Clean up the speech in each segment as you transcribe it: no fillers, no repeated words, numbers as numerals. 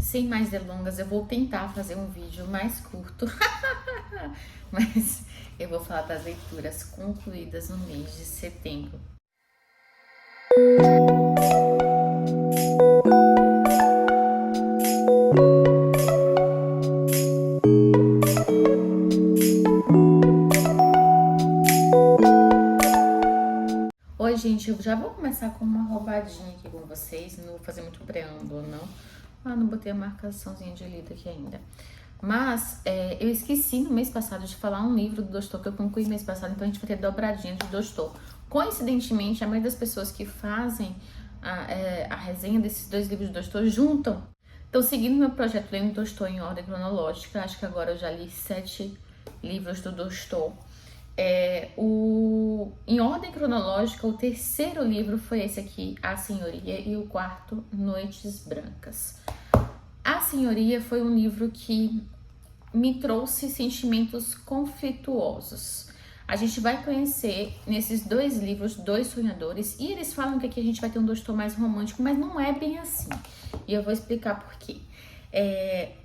Sem mais delongas, eu vou tentar fazer um vídeo mais curto, mas eu vou falar das leituras concluídas no mês de setembro. Oi, gente, eu já vou começar com uma roubadinha aqui com vocês, não vou fazer muito preâmbulo, não. Não botei a marcaçãozinha de lida aqui ainda. Mas eu esqueci no mês passado de falar um livro do Dostô que eu concluí mês passado, então a gente vai ter dobradinha de Dostô. Coincidentemente, a maioria das pessoas que fazem a resenha desses dois livros de Dostô juntam. Então, seguindo meu projeto Lendo Dostô em ordem cronológica, acho que agora eu já li 7 livros do Dostô. Em ordem cronológica, o terceiro livro foi esse aqui, A Senhoria, e o quarto, Noites Brancas. A Senhoria foi um livro que me trouxe sentimentos conflituosos. A gente vai conhecer nesses dois livros dois sonhadores e eles falam que aqui a gente vai ter um Dostô mais romântico, mas não é bem assim. E eu vou explicar por quê.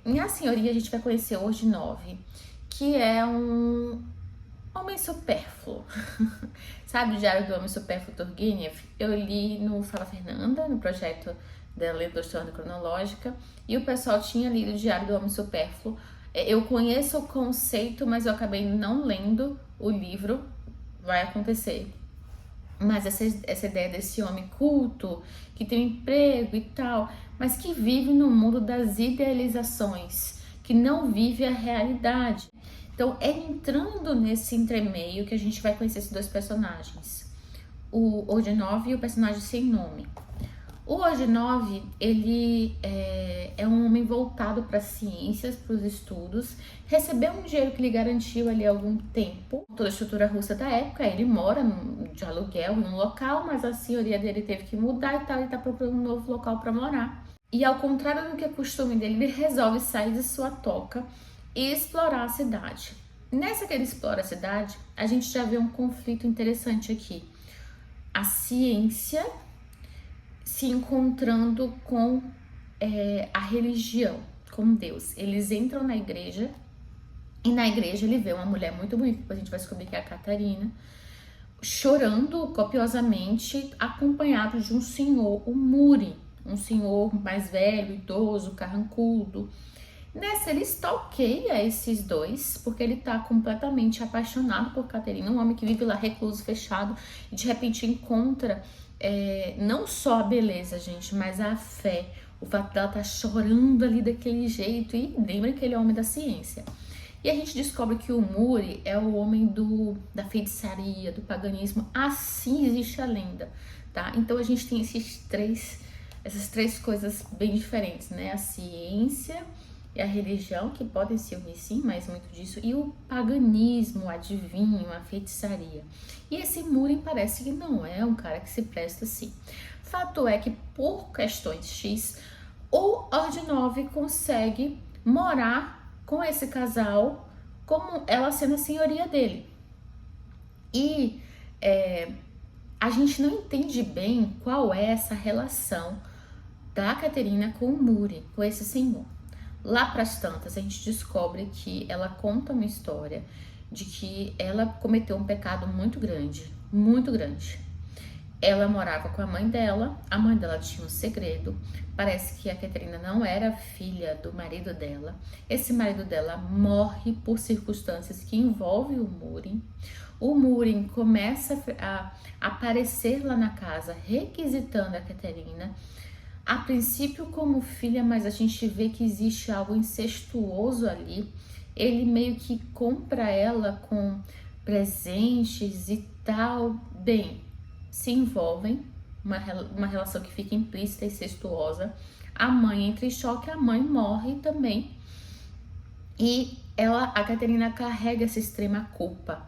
Em A Senhoria a gente vai conhecer Ordinove, que é um homem supérfluo. Sabe o Diário do Homem Supérfluo Turgenev? Eu li no Fala Fernanda, no projeto dela Lendo Dostô em ordem cronológica, e o pessoal tinha lido o Diário do Homem Supérfluo. Eu conheço o conceito, mas eu acabei não lendo o livro. Vai acontecer. Mas essa ideia desse homem culto, que tem um emprego e tal, mas que vive no mundo das idealizações, que não vive a realidade. Então, é entrando nesse entremeio que a gente vai conhecer esses dois personagens, o Ordinove e o personagem sem nome. O Ordinove, ele é um homem voltado para as ciências, para os estudos, recebeu um dinheiro que lhe garantiu ali algum tempo, toda a estrutura russa da época, ele mora de aluguel num local, mas a senhoria dele teve que mudar e tal, ele está procurando um novo local para morar. E ao contrário do que é costume dele, ele resolve sair de sua toca e explorar a cidade. Nessa que ele explora a cidade, a gente já vê um conflito interessante aqui. A ciência se encontrando com a religião, com Deus. Eles entram na igreja e na igreja ele vê uma mulher muito bonita, depois a gente vai descobrir que é a Catarina, chorando copiosamente, acompanhado de um senhor, o Muri, um senhor mais velho, idoso, carrancudo. Nessa, ele stalkeia esses dois, porque ele tá completamente apaixonado por Catarina, um homem que vive lá recluso, fechado, e de repente encontra não só a beleza, gente, mas a fé, o fato dela estar chorando ali daquele jeito, e lembra que ele é homem da ciência. E a gente descobre que o Muri é o homem da feitiçaria, do paganismo, assim existe a lenda, tá? Então a gente tem essas três coisas bem diferentes, né? A ciência e a religião, que podem se unir sim, mas muito disso, e o paganismo, o adivinho, a feitiçaria. E esse Muri parece que não é um cara que se presta assim. Fato é que, por questões X, o Ordinove consegue morar com esse casal, como ela sendo a senhoria dele. E a gente não entende bem qual é essa relação da Catarina com o Muri, com esse senhor. Lá pras tantas, a gente descobre que ela conta uma história de que ela cometeu um pecado muito grande, muito grande. Ela morava com a mãe dela tinha um segredo, parece que a Catarina não era filha do marido dela. Esse marido dela morre por circunstâncias que envolvem o Muri. O Muri começa a aparecer lá na casa, requisitando a Catarina, a princípio como filha, mas a gente vê que existe algo incestuoso ali. Ele meio que compra ela com presentes e tal. Bem, se envolvem, uma relação que fica implícita e incestuosa. A mãe entra em choque, a mãe morre também. E a Catarina carrega essa extrema culpa.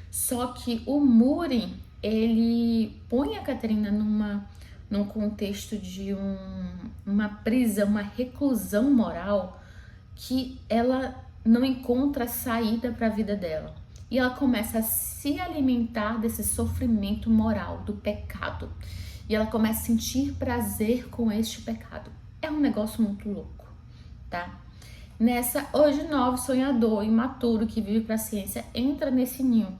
Só que o Muri, ele põe a Catarina num contexto de uma prisão, uma reclusão moral, que ela não encontra saída para a vida dela. E ela começa a se alimentar desse sofrimento moral, do pecado. E ela começa a sentir prazer com este pecado. É um negócio muito louco. tá? Nessa, hoje, novo sonhador, imaturo, que vive para a ciência, entra nesse ninho.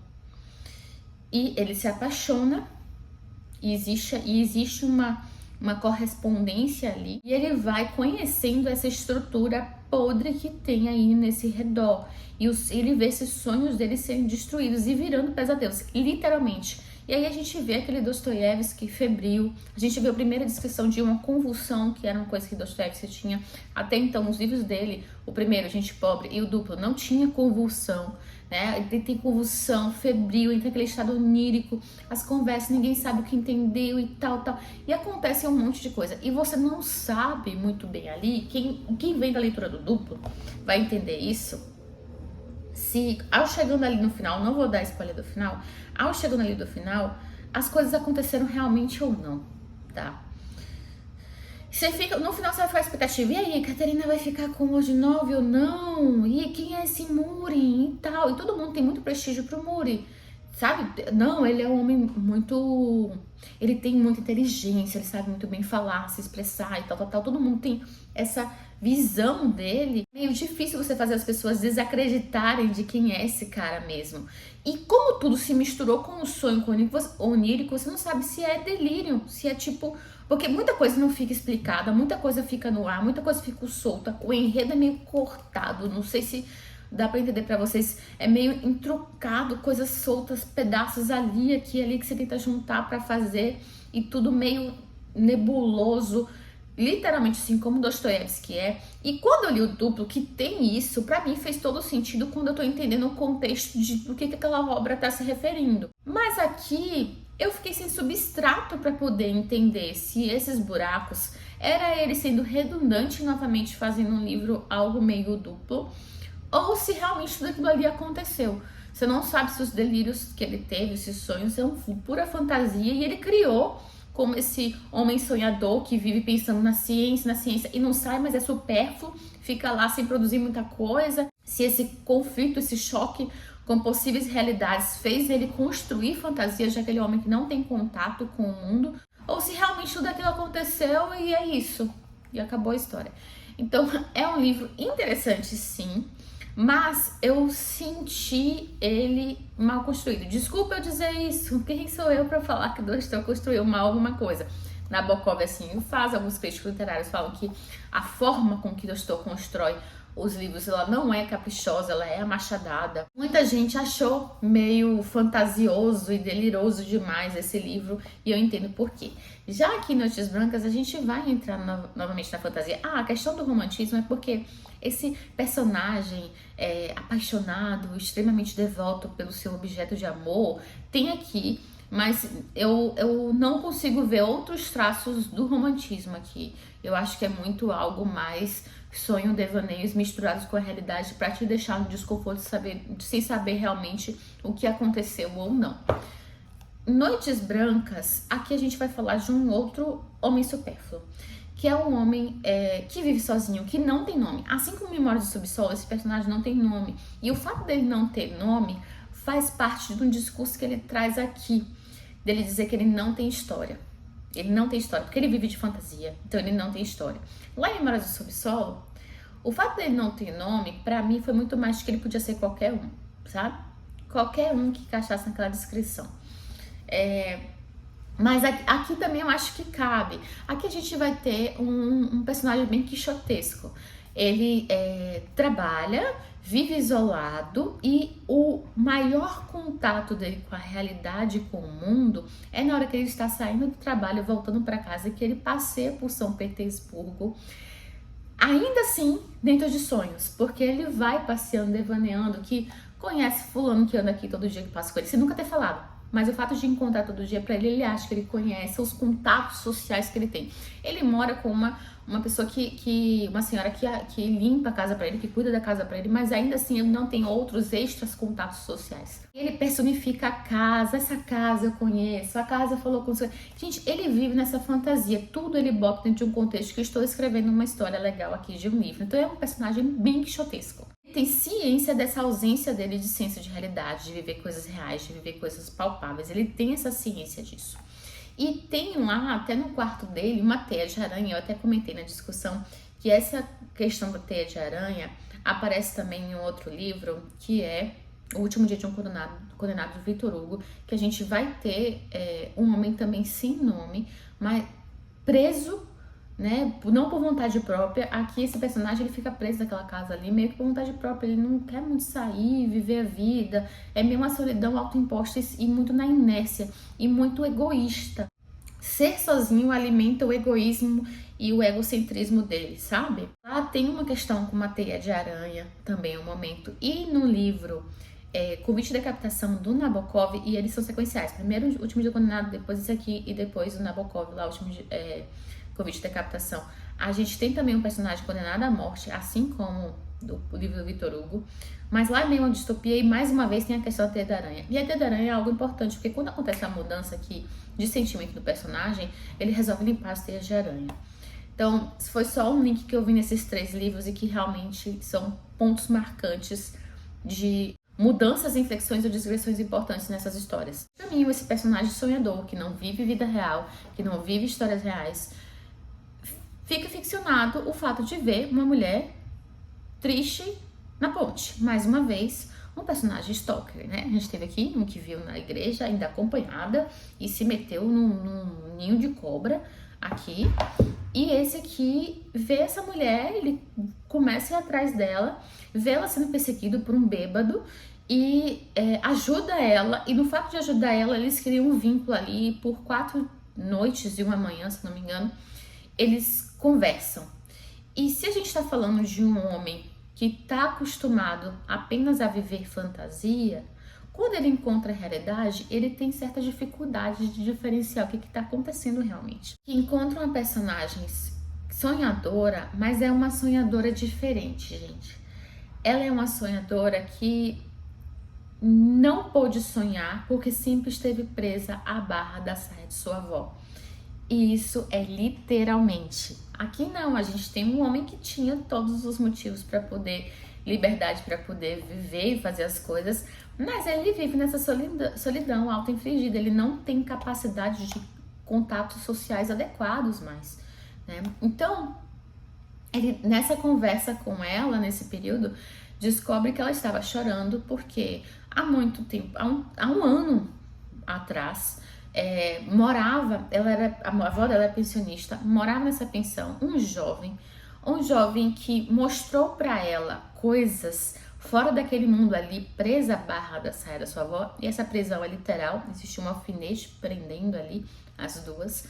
E ele se apaixona, e existe uma correspondência ali. E ele vai conhecendo essa estrutura podre que tem aí nesse redor. E ele vê esses sonhos dele sendo destruídos e virando pesadelos, literalmente. E aí a gente vê aquele Dostoiévski febril, a gente vê a primeira descrição de uma convulsão, que era uma coisa que Dostoiévski tinha. Até então, os livros dele, o primeiro, Gente Pobre, e o duplo, não tinha convulsão, né? Ele tem convulsão, febril, entra aquele estado onírico, as conversas, ninguém sabe o que entendeu e tal. E acontece um monte de coisa. E você não sabe muito bem ali, quem vem da leitura do duplo vai entender isso. Se ao chegando ali no final, não vou dar spoiler do final, ao chegando ali do final, as coisas aconteceram realmente ou não, tá? Você fica, no final você vai ficar a expectativa, e aí, Caterina vai ficar com o Ordinov ou não? E quem é esse Muri e tal? E todo mundo tem muito prestígio pro Muri, sabe? Não, ele é um homem muito... Ele tem muita inteligência, ele sabe muito bem falar, se expressar e tal. Todo mundo tem essa visão dele. É meio difícil você fazer as pessoas desacreditarem de quem é esse cara mesmo. E como tudo se misturou com o sonho onírico, você não sabe se é delírio, se é tipo... Porque muita coisa não fica explicada, muita coisa fica no ar, muita coisa fica solta. O enredo é meio cortado, não sei se dá pra entender pra vocês. É meio intrucado, coisas soltas, pedaços ali, aqui, ali, que você tenta juntar pra fazer. E tudo meio nebuloso, literalmente assim como Dostoiévski é. E quando eu li o duplo, que tem isso, pra mim fez todo sentido quando eu tô entendendo o contexto do que aquela obra tá se referindo. Mas aqui eu fiquei sem substrato para poder entender se esses buracos era ele sendo redundante novamente fazendo um livro algo meio duplo, ou se realmente tudo aquilo ali aconteceu. Você não sabe se os delírios que ele teve, esses sonhos, são pura fantasia e ele criou como esse homem sonhador que vive pensando na ciência e não sai, mas é supérfluo, fica lá sem produzir muita coisa. Se esse conflito, esse choque com possíveis realidades fez ele construir fantasias de aquele homem que não tem contato com o mundo, ou se realmente tudo aquilo aconteceu e é isso, e acabou a história. Então é um livro interessante, sim, mas eu senti ele mal construído. Desculpa eu dizer isso, quem sou eu para falar que Dostoiévski construiu mal alguma coisa? Nabokov assim o faz, alguns críticos literários falam que a forma com que Dostoiévski constrói os livros, ela não é caprichosa, ela é amachadada. Muita gente achou meio fantasioso e deliroso demais esse livro, e eu entendo por quê. Já aqui em Noites Brancas, a gente vai entrar novamente na fantasia. A questão do romantismo é porque esse personagem apaixonado, extremamente devoto pelo seu objeto de amor, tem aqui, mas eu não consigo ver outros traços do romantismo aqui. Eu acho que é muito algo mais sonho, devaneios misturados com a realidade para te deixar no desconforto sem saber realmente o que aconteceu ou não. Noites Brancas, aqui a gente vai falar de um outro homem supérfluo, que é um homem que vive sozinho, que não tem nome. Assim como Memórias do Subsolo, esse personagem não tem nome. E o fato dele não ter nome faz parte de um discurso que ele traz aqui, dele dizer que ele não tem história. Ele não tem história, porque ele vive de fantasia, então ele não tem história. Lá em Memórias do Subsolo, o fato dele não ter nome, pra mim, foi muito mais que ele podia ser qualquer um, sabe? Qualquer um que encaixasse naquela descrição. Mas aqui também eu acho que cabe. Aqui a gente vai ter um personagem bem quixotesco. Ele trabalha, vive isolado e o maior contato dele com a realidade, com o mundo, é na hora que ele está saindo do trabalho, voltando para casa, que ele passeia por São Petersburgo, ainda assim dentro de sonhos, porque ele vai passeando, devaneando, que conhece fulano que anda aqui todo dia, que passa com ele, sem nunca ter falado. Mas o fato de encontrar todo dia pra ele acha que ele conhece os contatos sociais que ele tem. Ele mora com uma pessoa uma senhora que limpa a casa pra ele, que cuida da casa pra ele, mas ainda assim ele não tem outros extras contatos sociais. Ele personifica a casa, essa casa eu conheço, a casa falou com você. Gente, ele vive nessa fantasia, tudo ele bota dentro de um contexto que estou escrevendo uma história legal aqui de um livro. Então é um personagem bem quixotesco. Tem ciência dessa ausência dele de ciência de realidade, de viver coisas reais, de viver coisas palpáveis. Ele tem essa ciência disso. E tem lá, até no quarto dele, uma teia de aranha. Eu até comentei na discussão que essa questão da teia de aranha aparece também em um outro livro, que é O Último Dia de um Condenado do Victor Hugo, que a gente vai ter um homem também sem nome, mas preso, né, não por vontade própria. Aqui esse personagem ele fica preso naquela casa ali, meio que por vontade própria, ele não quer muito sair, viver a vida, é meio uma solidão autoimposta e muito na inércia, e muito egoísta. Ser sozinho alimenta o egoísmo e o egocentrismo dele, sabe? Lá tem uma questão com uma teia de aranha, também um momento, e no livro Convite de Decapitação do Nabokov, e eles são sequenciais, primeiro o Último Dia Condenado, depois esse aqui, e depois o Nabokov, lá o último Convite de Decapitação. A gente tem também um personagem condenado à morte, assim como o livro do Victor Hugo, mas lá é meio uma distopia, e mais uma vez tem a questão da teia da aranha. E a teia da aranha é algo importante, porque quando acontece a mudança aqui de sentimento do personagem, ele resolve limpar as teias de aranha. Então, foi só um link que eu vi nesses 3 livros e que realmente são pontos marcantes de mudanças, inflexões ou digressões importantes nessas histórias. Pra mim, esse personagem sonhador, que não vive vida real, que não vive histórias reais, fica ficcionado o fato de ver uma mulher triste na ponte. Mais uma vez, um personagem stalker, né? A gente teve aqui um que viu na igreja, ainda acompanhada, e se meteu num ninho de cobra aqui. E esse aqui vê essa mulher, ele começa a ir atrás dela, vê ela sendo perseguida por um bêbado e ajuda ela. E no fato de ajudar ela, eles criam um vínculo ali por 4 noites e uma manhã, se não me engano. Eles conversam. E se a gente tá falando de um homem que tá acostumado apenas a viver fantasia, quando ele encontra a realidade, ele tem certa dificuldade de diferenciar o que tá acontecendo realmente. Encontra uma personagem sonhadora, mas é uma sonhadora diferente, gente. Ela é uma sonhadora que não pôde sonhar porque sempre esteve presa à barra da saia de sua avó. E isso é literalmente. Aqui não, a gente tem um homem que tinha todos os motivos para poder, liberdade para poder viver e fazer as coisas, mas ele vive nessa solidão auto-infligida, ele não tem capacidade de contatos sociais adequados mais, né? Então, ele, nessa conversa com ela, nesse período, descobre que ela estava chorando porque há muito tempo, há um ano atrás, morava, a avó dela é pensionista, morava nessa pensão um jovem que mostrou para ela coisas fora daquele mundo ali, presa à barra da saia da sua avó, e essa prisão é literal, existe um alfinete prendendo ali as duas.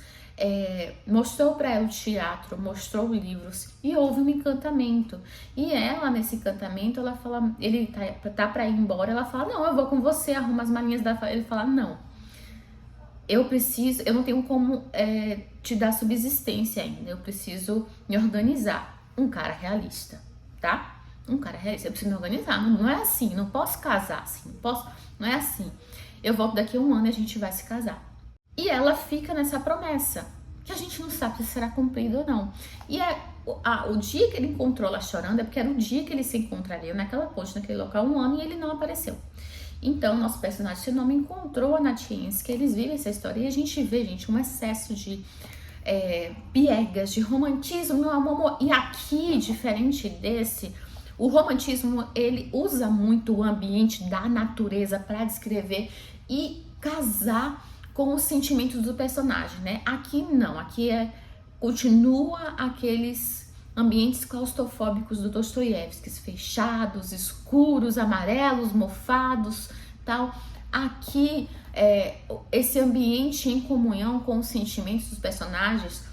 Mostrou para ela o teatro, mostrou livros e houve um encantamento. E ela, nesse encantamento, ela fala, ele tá para ir embora, ela fala, não, eu vou com você, arruma as malinhas da... Ele fala, não. Eu não tenho como te dar subsistência ainda, eu preciso me organizar. Um cara realista, tá? Um cara realista, eu preciso me organizar, não é assim, não posso casar assim, não é assim. Eu volto daqui a 1 ano e a gente vai se casar. E ela fica nessa promessa, que a gente não sabe se será cumprida ou não. E o dia que ele encontrou ela chorando é porque era o dia que eles se encontrariam naquela ponte, naquele local, 1 ano, e ele não apareceu. Então, nosso personagem, seu nome, encontrou a Natienska, eles vivem essa história e a gente vê, gente, um excesso de piegas, de romantismo, meu amor. E aqui, diferente desse, o romantismo, ele usa muito o ambiente da natureza para descrever e casar com os sentimentos do personagem, né? Aqui não, aqui continua aqueles ambientes claustrofóbicos do Dostoiévski, fechados, escuros, amarelos, mofados, tal. Aqui, esse ambiente em comunhão com os sentimentos dos personagens,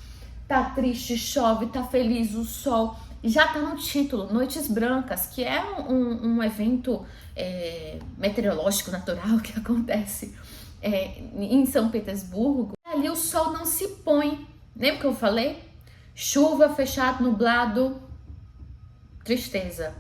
tá triste, chove, tá feliz, o sol, já tá no título, Noites Brancas, que é um evento meteorológico natural que acontece em São Petersburgo. Ali o sol não se põe, lembra que eu falei? Chuva, fechado, nublado, tristeza.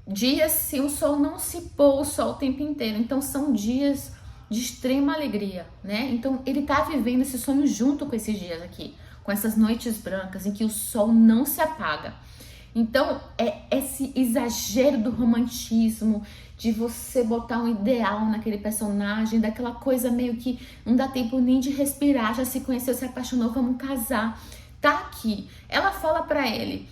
Dias se o sol não se pôr, o sol o tempo inteiro. Então são dias de extrema alegria, né? Então ele tá vivendo esse sonho junto com esses dias aqui, com essas noites brancas em que o sol não se apaga. Então é esse exagero do romantismo, de você botar um ideal naquele personagem, daquela coisa meio que não dá tempo nem de respirar, já se conheceu, se apaixonou, vamos casar. Tá aqui. Ela fala pra ele,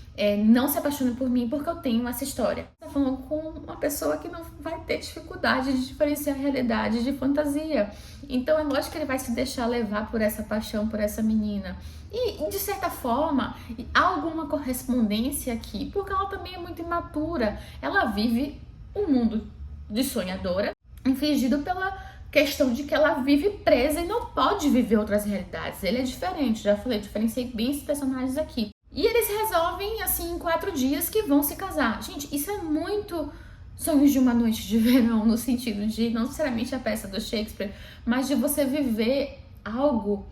não se apaixone por mim porque eu tenho essa história. Você tá falando com uma pessoa que não vai ter dificuldade de diferenciar realidade de fantasia. Então é lógico que ele vai se deixar levar por essa paixão, por essa menina. E de certa forma, há alguma correspondência aqui, porque ela também é muito imatura. Ela vive um mundo de sonhadora, infligido pela questão de que ela vive presa e não pode viver outras realidades. Ele é diferente, já falei, diferenciei bem esses personagens aqui. E eles resolvem, assim, em 4 dias que vão se casar. Gente, isso é muito Sonhos de uma Noite de Verão, no sentido de, não necessariamente a peça do Shakespeare, mas de você viver algo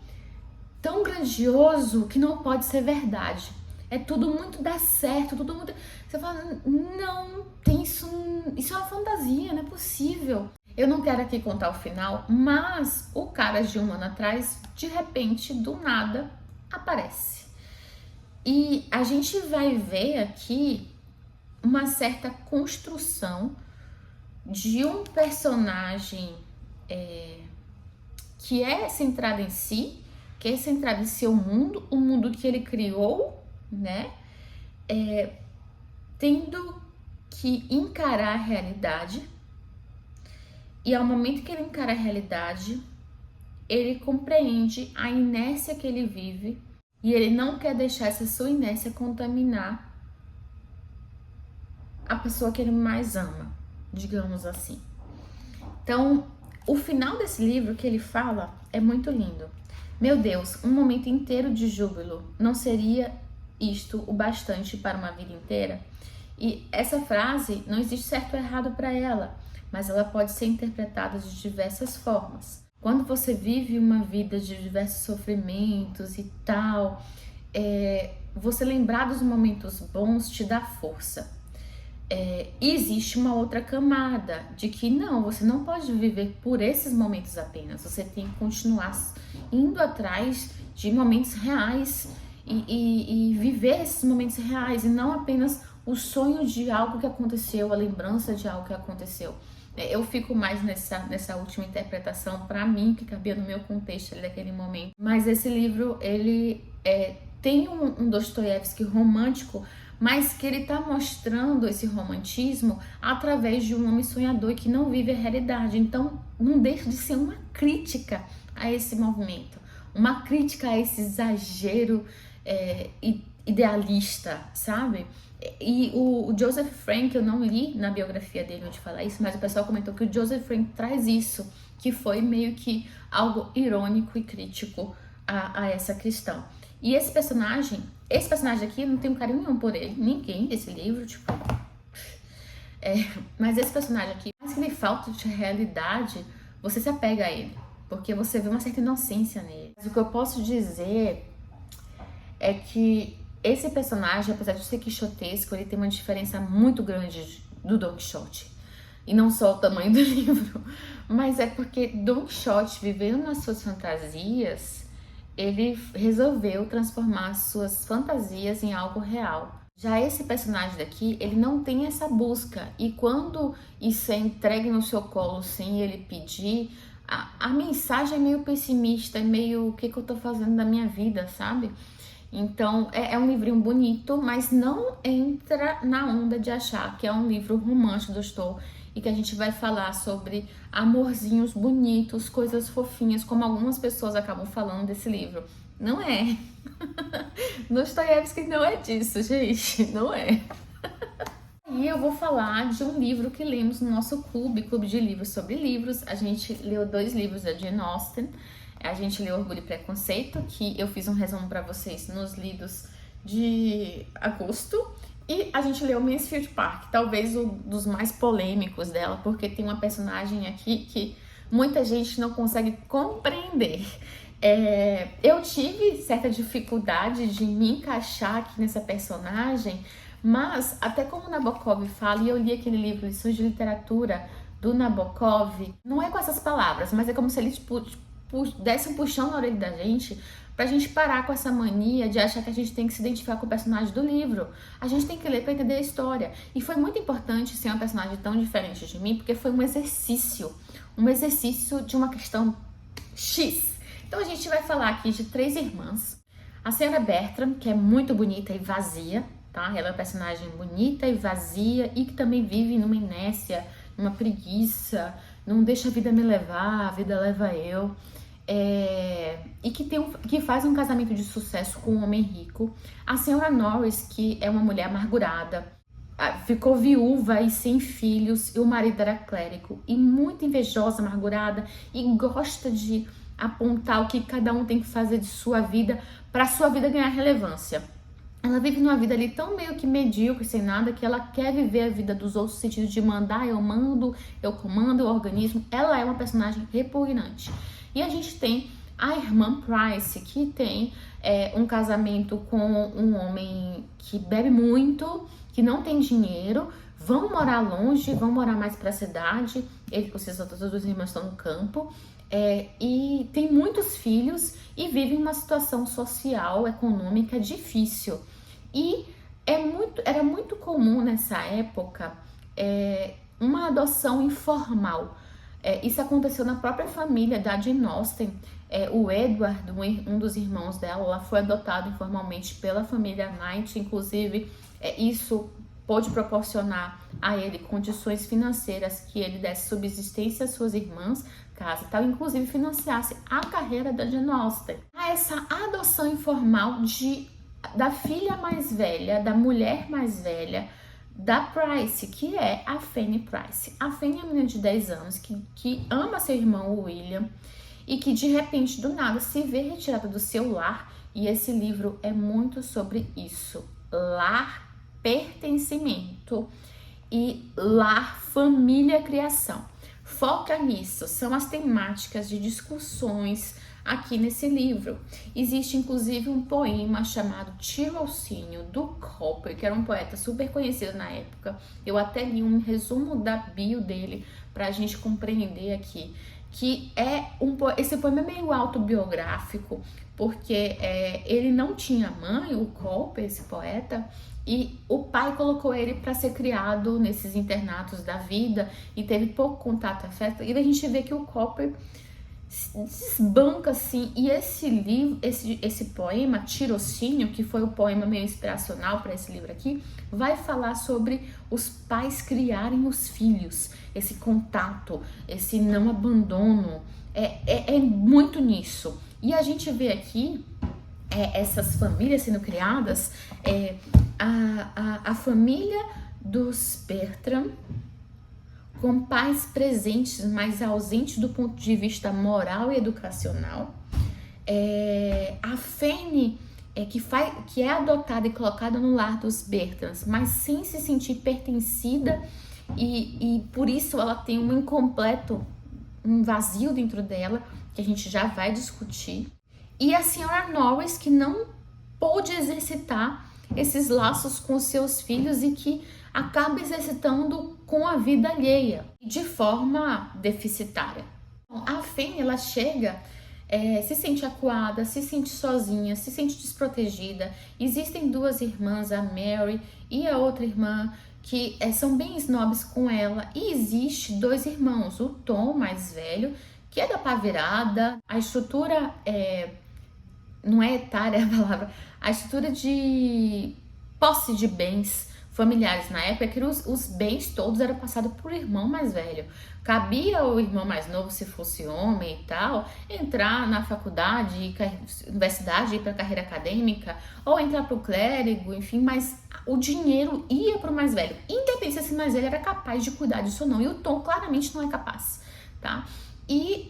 tão grandioso que não pode ser verdade. É tudo muito dar certo, tudo muito... Você fala, não, tem isso é uma fantasia, não é possível. Eu não quero aqui contar o final, mas o cara de um ano atrás, de repente, do nada, aparece. E a gente vai ver aqui uma certa construção de um personagem que é centrado em si, que é centrado em seu mundo, o mundo que ele criou, né? Tendo que encarar a realidade. E ao momento que ele encara a realidade, ele compreende a inércia que ele vive e ele não quer deixar essa sua inércia contaminar a pessoa que ele mais ama, digamos assim. Então, o final desse livro que ele fala é muito lindo. Meu Deus, um momento inteiro de júbilo não seria isto o bastante para uma vida inteira? E essa frase, não existe certo ou errado para ela, mas ela pode ser interpretada de diversas formas. Quando você vive uma vida de diversos sofrimentos e tal, você lembrar dos momentos bons te dá força. E existe uma outra camada de que não, você não pode viver por esses momentos apenas. Você tem que continuar indo atrás de momentos reais e viver esses momentos reais e não apenas o sonho de algo que aconteceu, a lembrança de algo que aconteceu. Eu fico mais nessa última interpretação, para mim, que cabia no meu contexto ali daquele momento. Mas esse livro, ele tem um Dostoiévski romântico, mas que ele tá mostrando esse romantismo através de um homem sonhador e que não vive a realidade. Então, não deixa de ser uma crítica a esse movimento, uma crítica a esse exagero idealista, sabe? E o Joseph Frank, eu não li na biografia dele onde fala isso, mas o pessoal comentou que o Joseph Frank traz isso, que foi meio que algo irônico e crítico a essa questão. E esse personagem aqui, eu não tenho carinho nenhum por ele, ninguém desse livro, tipo... mas esse personagem aqui, mais que ele falta de realidade, você se apega a ele, porque você vê uma certa inocência nele. Mas o que eu posso dizer é que esse personagem, apesar de ser quixotesco, ele tem uma diferença muito grande do Don Quixote. E não só o tamanho do livro, mas é porque Don Quixote, vivendo nas suas fantasias, ele resolveu transformar suas fantasias em algo real. Já esse personagem daqui, ele não tem essa busca. E quando isso é entregue no seu colo sem ele pedir, a mensagem é meio pessimista, é meio o que eu tô fazendo da minha vida, sabe? Então, é um livrinho bonito, mas não entra na onda de achar que é um livro romântico do Stoll e que a gente vai falar sobre amorzinhos bonitos, coisas fofinhas, como algumas pessoas acabam falando desse livro. Não é. Dostoiévski não é disso, gente. Não é. E eu vou falar de um livro que lemos no nosso clube de livros sobre livros. A gente leu 2 livros da Jane Austen. A gente leu Orgulho e Preconceito, que eu fiz um resumo para vocês nos lidos de agosto. E a gente leu Mansfield Park, talvez um dos mais polêmicos dela, porque tem uma personagem aqui que muita gente não consegue compreender. Eu tive certa dificuldade de me encaixar aqui nessa personagem, mas até como Nabokov fala, e eu li aquele livro Lições de Literatura do Nabokov, não é com essas palavras, mas é como se ele desse um puxão na orelha da gente pra gente parar com essa mania de achar que a gente tem que se identificar com o personagem do livro. A gente tem que ler pra entender a história. E foi muito importante ser uma personagem tão diferente de mim, porque foi um exercício de uma questão X. Então a gente vai falar aqui de 3 irmãs. A senhora Bertram, que é muito bonita e vazia, tá? Ela é uma personagem bonita e vazia e que também vive numa inércia, numa preguiça, não deixa a vida me levar, a vida leva eu. E que faz um casamento de sucesso com um homem rico. A senhora Norris, que é uma mulher amargurada, ficou viúva e sem filhos, e o marido era clérigo, e muito invejosa, amargurada, e gosta de apontar o que cada um tem que fazer de sua vida, para sua vida ganhar relevância. Ela vive numa vida ali tão meio que medíocre, sem nada, que ela quer viver a vida dos outros no sentido de mandar, eu mando, eu comando, eu organizo. Ela é uma personagem repugnante. E a gente tem a irmã Price, que tem um casamento com um homem que bebe muito, que não tem dinheiro, vão morar longe, vão morar mais para a cidade, os outros dois irmãos estão no campo, e tem muitos filhos e vivem uma situação social, econômica difícil. E era muito comum nessa época uma adoção informal. Isso aconteceu na própria família da Jane Austen. O Edward, um dos irmãos dela, foi adotado informalmente pela família Knight. Inclusive, isso pôde proporcionar a ele condições financeiras que ele desse subsistência às suas irmãs, caso tal, inclusive financiasse a carreira da Jane Austen. Essa adoção informal da filha mais velha, da mulher mais velha, da Price, que é a Fanny Price. A Fanny é uma menina de 10 anos que ama seu irmão William e que de repente, do nada, se vê retirada do seu lar, e esse livro é muito sobre isso. Lar, pertencimento, e lar, família, criação. Foca nisso, são as temáticas de discussões aqui nesse livro. Existe inclusive um poema chamado Tirocínio, do Cowper, que era um poeta super conhecido na época. Eu até li um resumo da bio dele para a gente compreender aqui, que esse poema é meio autobiográfico, porque ele não tinha mãe, o Cowper, esse poeta, e o pai colocou ele para ser criado nesses internatos da vida e teve pouco contato, afeto. E a gente vê que o Cowper desbanca assim. E esse livro, esse poema Tirocínio, que foi o poema meio inspiracional para esse livro aqui, vai falar sobre os pais criarem os filhos, esse contato, esse não abandono. É muito nisso. E a gente vê aqui essas famílias sendo criadas, a família dos Bertram, com pais presentes, mas ausentes do ponto de vista moral e educacional. A Fanny, que é adotada e colocada no lar dos Bertrams, mas sem se sentir pertencida, e por isso ela tem um vazio dentro dela, que a gente já vai discutir. E a senhora Norris, que não pôde exercitar esses laços com seus filhos e que acaba exercitando com a vida alheia, de forma deficitária. A Fanny, ela chega, se sente acuada, se sente sozinha, se sente desprotegida. Existem duas irmãs, a Mary e a outra irmã, que são bem snobs com ela. E existe dois irmãos, o Tom, mais velho, que é da pá virada. A estrutura não é etária a palavra, a estrutura de posse de bens familiares na época, que os bens todos eram passados por irmão mais velho. Cabia o irmão mais novo, se fosse homem e tal, entrar na faculdade, universidade, ir para carreira acadêmica, ou entrar para o clérigo, enfim, mas o dinheiro ia para o mais velho, independente se esse mais velho era capaz de cuidar disso ou não, e o Tom claramente não é capaz, tá? E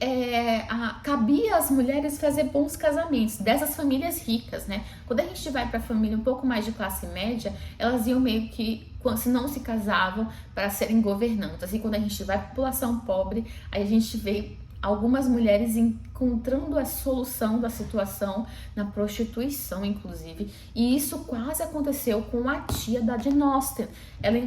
cabia às mulheres fazer bons casamentos dessas famílias ricas, né? Quando a gente vai para a família um pouco mais de classe média, elas iam meio que, se não se casavam, para serem governantas. E quando a gente vai para a população pobre, aí a gente vê algumas mulheres encontrando a solução da situação na prostituição, inclusive. E isso quase aconteceu com a tia da Jane Austen.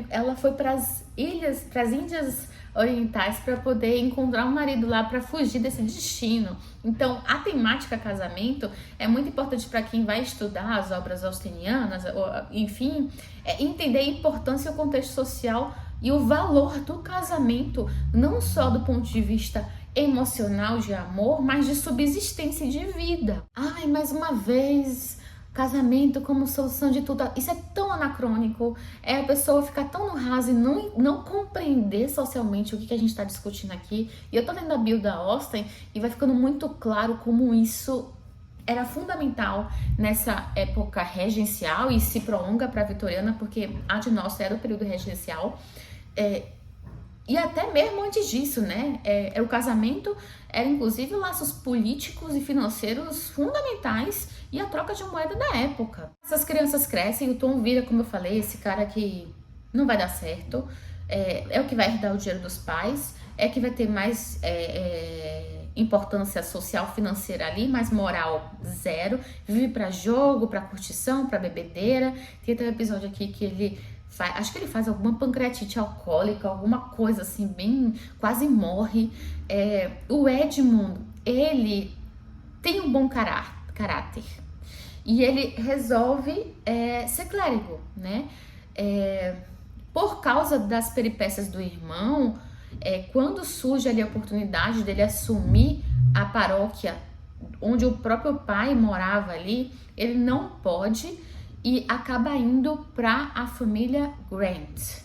Ela foi para as Índias Orientais para poder encontrar um marido lá, para fugir desse destino. Então, a temática casamento é muito importante para quem vai estudar as obras austenianas, enfim, entender a importância e o contexto social e o valor do casamento, não só do ponto de vista emocional de amor, mas de subsistência de vida. Ai, mais uma vez, casamento como solução de tudo. Isso é tão anacrônico. É a pessoa ficar tão no raso e não compreender socialmente o que a gente está discutindo aqui. E eu tô lendo a bio da Austen e vai ficando muito claro como isso era fundamental nessa época regencial e se prolonga para a vitoriana, porque a de nós era o período regencial. E até mesmo antes disso, né? O casamento era inclusive laços políticos e financeiros fundamentais e a troca de moeda da época. Essas crianças crescem, o Tom vira, como eu falei, esse cara que não vai dar certo, é o que vai herdar o dinheiro dos pais, é que vai ter mais importância social, financeira ali, mas moral zero, vive pra jogo, pra curtição, pra bebedeira. Tem até um episódio aqui que ele acho que ele faz alguma pancreatite alcoólica, alguma coisa assim, bem, quase morre. O Edmund, ele tem um bom caráter e ele resolve ser clérigo, né? Por causa das peripécias do irmão, quando surge ali a oportunidade dele assumir a paróquia onde o próprio pai morava ali, ele não pode e acaba indo para a família Grant.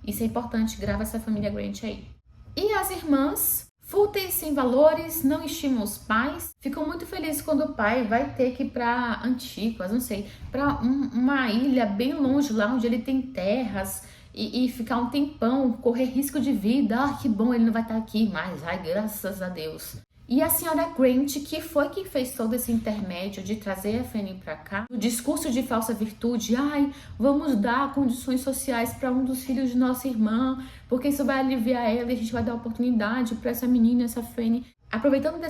Isso é importante, grava essa família Grant aí. E as irmãs, fúteis, sem valores, não estimam os pais, ficam muito felizes quando o pai vai ter que ir para Antíquas, não sei, para uma ilha bem longe lá onde ele tem terras e ficar um tempão, correr risco de vida. Ah, que bom, ele não vai estar aqui mais, ai, graças a Deus. E a senhora Grant, que foi quem fez todo esse intermédio de trazer a Fanny para cá, o discurso de falsa virtude, ai, vamos dar condições sociais para um dos filhos de nossa irmã, porque isso vai aliviar ela e a gente vai dar oportunidade para essa menina, essa Fanny. Aproveitando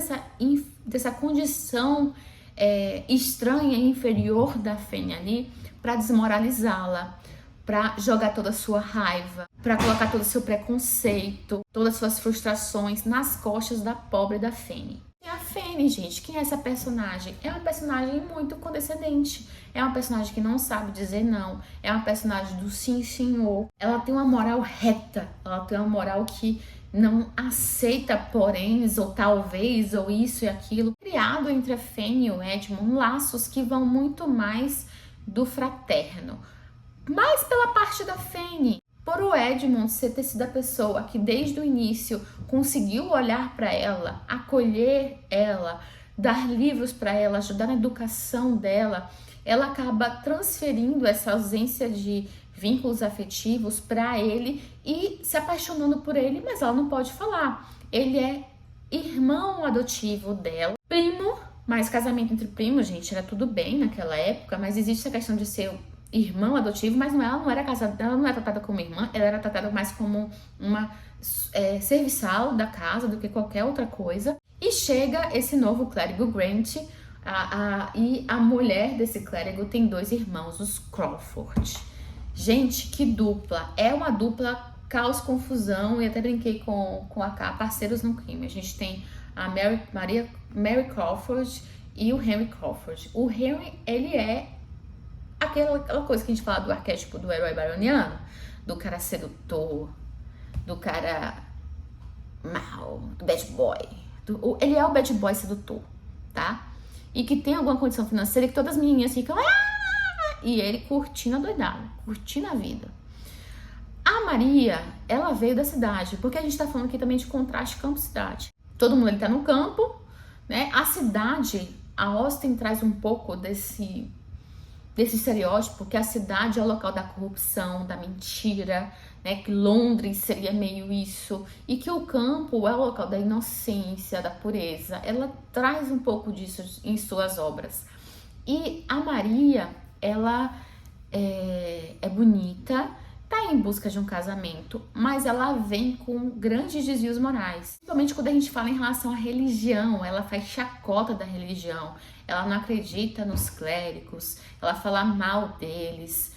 dessa condição estranha e inferior da Fanny ali, para desmoralizá-la, para jogar toda a sua raiva, para colocar todo o seu preconceito, todas as suas frustrações nas costas da pobre da Fanny. E a Fanny, gente, quem é essa personagem? É uma personagem muito condescendente, é uma personagem que não sabe dizer não, é uma personagem do sim, senhor. Ela tem uma moral reta, ela tem uma moral que não aceita poréns, ou talvez, ou isso e aquilo. Criado entre a Fanny e o Edmund, laços que vão muito mais do fraterno. Mas pela parte da Fanny, por o Edmund ter sido a pessoa que desde o início conseguiu olhar para ela, acolher ela, dar livros para ela, ajudar na educação dela, ela acaba transferindo essa ausência de vínculos afetivos para ele e se apaixonando por ele, mas ela não pode falar. Ele é irmão adotivo dela, primo, mas casamento entre primos, gente, era tudo bem naquela época, mas existe a questão de ser irmão adotivo, mas ela não era casada, ela não era tratada como irmã, ela era tratada mais como uma serviçal da casa do que qualquer outra coisa. E chega esse novo clérigo Grant, e a mulher desse clérigo tem 2 irmãos, os Crawford. Gente, que dupla! É uma dupla caos, confusão, e até brinquei com a parceiros no crime. A gente tem a Mary Crawford e o Henry Crawford. O Henry, ele é aquela coisa que a gente fala do arquétipo do herói byroniano, do cara sedutor, do cara mal, do bad boy. Ele é o bad boy sedutor, tá? E que tem alguma condição financeira que todas as menininhas ficam... E ele curtindo a doidada, curtindo a vida. A Maria, ela veio da cidade, porque a gente tá falando aqui também de contraste campo-cidade. Todo mundo ali tá no campo, né? A cidade, a Austen traz um pouco desse estereótipo que a cidade é o local da corrupção, da mentira, né? Que Londres seria meio isso, e que o campo é o local da inocência, da pureza. Ela traz um pouco disso em suas obras. E a Maria, ela é bonita, tá em busca de um casamento, mas ela vem com grandes desvios morais. Principalmente quando a gente fala em relação à religião, ela faz chacota da religião, ela não acredita nos clérigos, ela fala mal deles,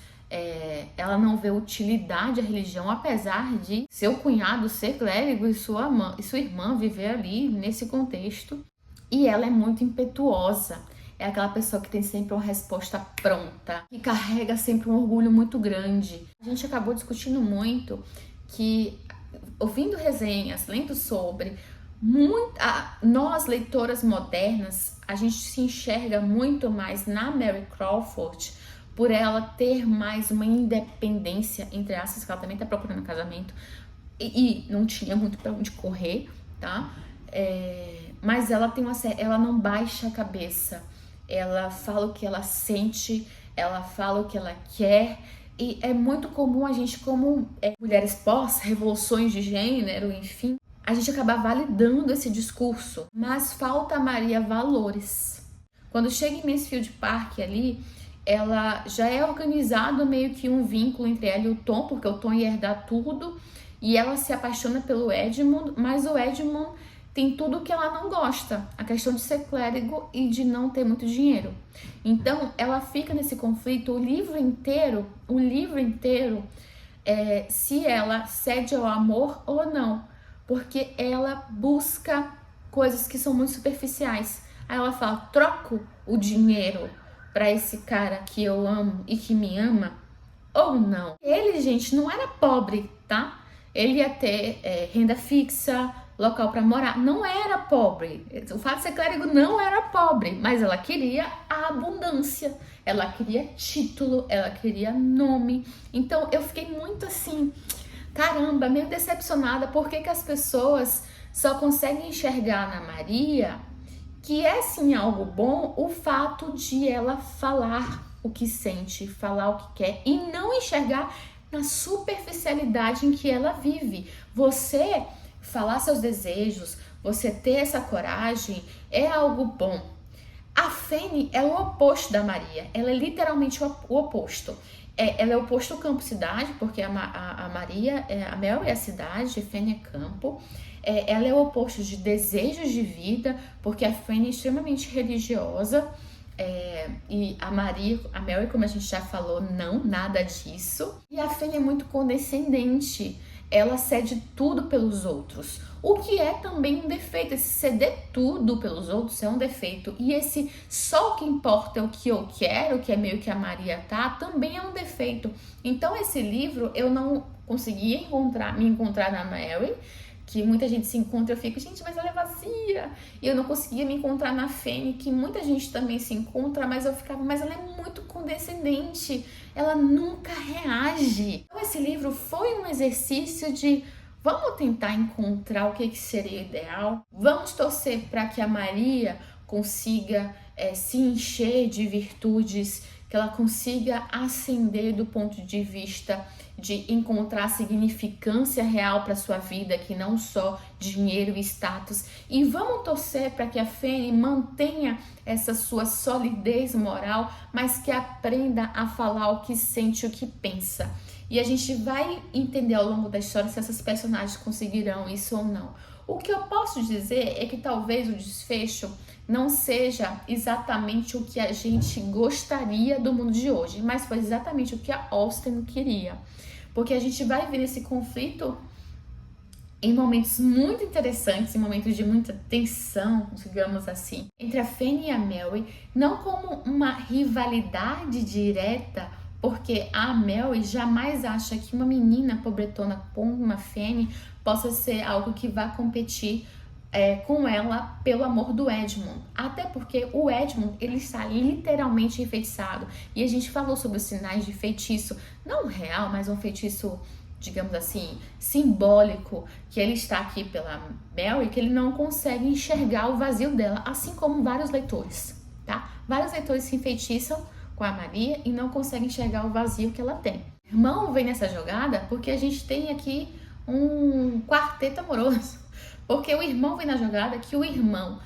ela não vê utilidade à religião, apesar de seu cunhado ser clérigo e sua irmã viver ali nesse contexto. E ela é muito impetuosa. É aquela pessoa que tem sempre uma resposta pronta, que carrega sempre um orgulho muito grande. A gente acabou discutindo muito que, ouvindo resenhas, lendo sobre, Nós, leitoras modernas, a gente se enxerga muito mais na Mary Crawford por ela ter mais uma independência, entre aspas, que ela também tá procurando casamento, e não tinha muito pra onde correr, tá? Mas ela ela não baixa a cabeça, ela fala o que ela sente, ela fala o que ela quer, e é muito comum a gente, como mulheres pós-revoluções de gênero, enfim, a gente acaba validando esse discurso, mas falta a Maria valores. Quando chega em Mansfield Park ali, ela já é organizado meio que um vínculo entre ela e o Tom, porque o Tom ia herdar tudo, e ela se apaixona pelo Edmund, mas o Edmund tem tudo que ela não gosta, a questão de ser clérigo e de não ter muito dinheiro. Então, ela fica nesse conflito o livro inteiro, se ela cede ao amor ou não, porque ela busca coisas que são muito superficiais. Aí ela fala, troco o dinheiro para esse cara que eu amo e que me ama ou não? Ele, gente, não era pobre, tá? Ele ia ter renda fixa, local para morar. Não era pobre. O fato de ser clérigo não era pobre, mas ela queria a abundância. Ela queria título, ela queria nome. Então eu fiquei muito assim, caramba, meio decepcionada. Por que as pessoas só conseguem enxergar na Maria, que é sim algo bom, o fato de ela falar o que sente, falar o que quer e não enxergar na superficialidade em que ela vive. Você falar seus desejos, você ter essa coragem é algo bom. A Fanny é o oposto da Maria, ela é literalmente o oposto. Ela é o oposto ao campo-cidade, porque a Maria, a Mel é a cidade, a Fanny é campo. Ela é o oposto de desejos de vida, porque a Fanny é extremamente religiosa. E a Mary, como a gente já falou, não, nada disso. E a Fanny é muito condescendente, ela cede tudo pelos outros, o que é também um defeito. Esse ceder tudo pelos outros é um defeito, e esse só o que importa é o que eu quero, que é meio que a Maria tá, também é um defeito. Então esse livro eu não conseguia me encontrar na Mary, que muita gente se encontra, eu fico, gente, mas ela é vazia. E eu não conseguia me encontrar na Fanny, que muita gente também se encontra, mas eu ficava, mas ela é muito condescendente, ela nunca reage. Então esse livro foi um exercício de vamos tentar encontrar o que seria ideal, vamos torcer para que a Maria consiga se encher de virtudes, que ela consiga ascender do ponto de vista de encontrar significância real para sua vida, que não só dinheiro e status. E vamos torcer para que a Fanny mantenha essa sua solidez moral, mas que aprenda a falar o que sente, o que pensa. E a gente vai entender ao longo da história se essas personagens conseguirão isso ou não. O que eu posso dizer é que talvez o desfecho não seja exatamente o que a gente gostaria do mundo de hoje, mas foi exatamente o que a Austen queria. Porque a gente vai ver esse conflito em momentos muito interessantes, em momentos de muita tensão, digamos assim, entre a Fanny e a Mary, não como uma rivalidade direta, porque a Mary jamais acha que uma menina pobretona como uma Fanny possa ser algo que vá competir com ela pelo amor do Edmund. Até porque o Edmund, ele está literalmente enfeitiçado. E a gente falou sobre os sinais de feitiço, não real, mas um feitiço, digamos assim, simbólico, que ele está aqui pela Mary, que ele não consegue enxergar o vazio dela, assim como vários leitores, tá? Vários leitores se enfeitiçam com a Maria e não conseguem enxergar o vazio que ela tem. O irmão vem nessa jogada porque a gente tem aqui um quarteto amoroso. Porque o irmão vem na jogada, que o irmão,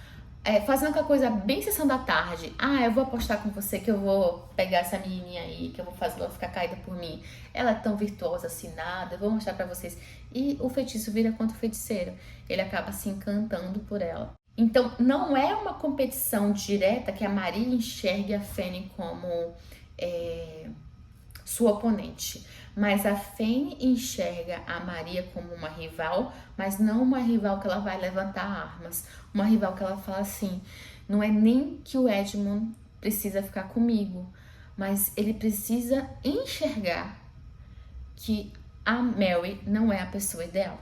fazendo aquela coisa bem sessão da tarde, eu vou apostar com você que eu vou pegar essa menininha aí, que eu vou fazer ela ficar caída por mim. Ela é tão virtuosa assim, nada, eu vou mostrar pra vocês. E o feitiço vira contra o feiticeiro. Ele acaba se encantando por ela. Então, não é uma competição direta que a Maria enxergue a Fanny como sua oponente. Mas a Fanny enxerga a Maria como uma rival, mas não uma rival que ela vai levantar armas. Uma rival que ela fala assim, não é nem que o Edmund precisa ficar comigo, mas ele precisa enxergar que a Mary não é a pessoa ideal.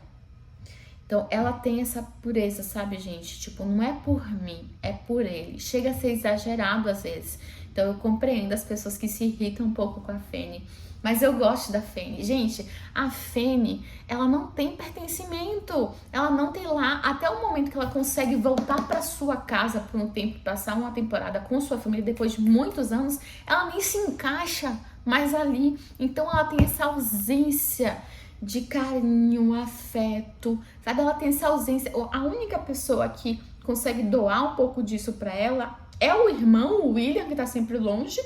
Então, ela tem essa pureza, sabe, gente? Tipo, não é por mim, é por ele. Chega a ser exagerado às vezes. Então, eu compreendo as pessoas que se irritam um pouco com a Fanny. Mas eu gosto da Fanny. Gente, a Fanny, ela não tem pertencimento. Ela não tem lá, até o momento que ela consegue voltar para sua casa por um tempo, passar uma temporada com sua família depois de muitos anos, ela nem se encaixa mais ali. Então, ela tem essa ausência de carinho, afeto, sabe? Ela tem essa ausência. A única pessoa que consegue doar um pouco disso para ela é o irmão, o William, que tá sempre longe.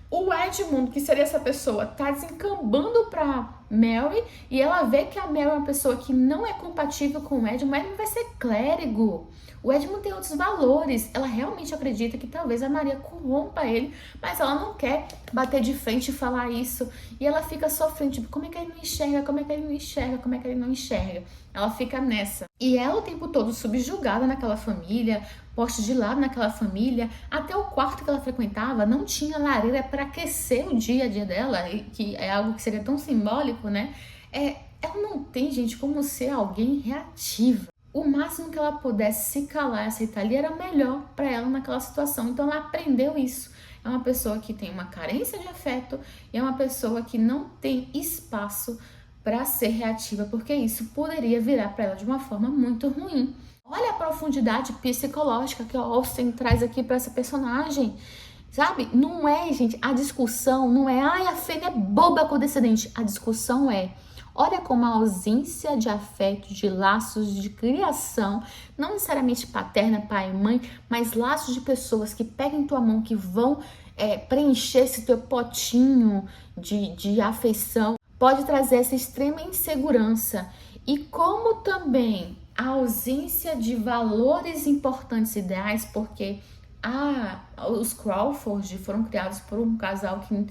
O Edmund, que seria essa pessoa, tá desencambando pra Mary e ela vê que a Mary é uma pessoa que não é compatível com o Edmund. O Edmund vai ser clérigo. O Edmund tem outros valores. Ela realmente acredita que talvez a Maria corrompa ele, mas ela não quer bater de frente e falar isso. E ela fica sofrendo, tipo, como é que ele não enxerga? Como é que ele não enxerga? Como é que ele não enxerga? Ela fica nessa. E ela o tempo todo subjugada naquela família, posta de lado naquela família. Até o quarto que ela frequentava não tinha lareira para aquecer o dia a dia dela, que é algo que seria tão simbólico, né? Ela não tem, gente, como ser alguém reativa. O máximo que ela pudesse se calar e aceitar ali era melhor para ela naquela situação. Então ela aprendeu isso. É uma pessoa que tem uma carência de afeto e é uma pessoa que não tem espaço para ser reativa, porque isso poderia virar para ela de uma forma muito ruim. Olha a profundidade psicológica que o Austen traz aqui para essa personagem. Sabe? Não é, gente, a discussão não é, ai, a Fanny é boba condescendente. A discussão é, olha como a ausência de afeto, de laços de criação, não necessariamente paterna, pai e mãe, mas laços de pessoas que pegam tua mão, que vão preencher esse teu potinho de afeição, pode trazer essa extrema insegurança. E como também a ausência de valores importantes ideais, porque os Crawford foram criados por um casal que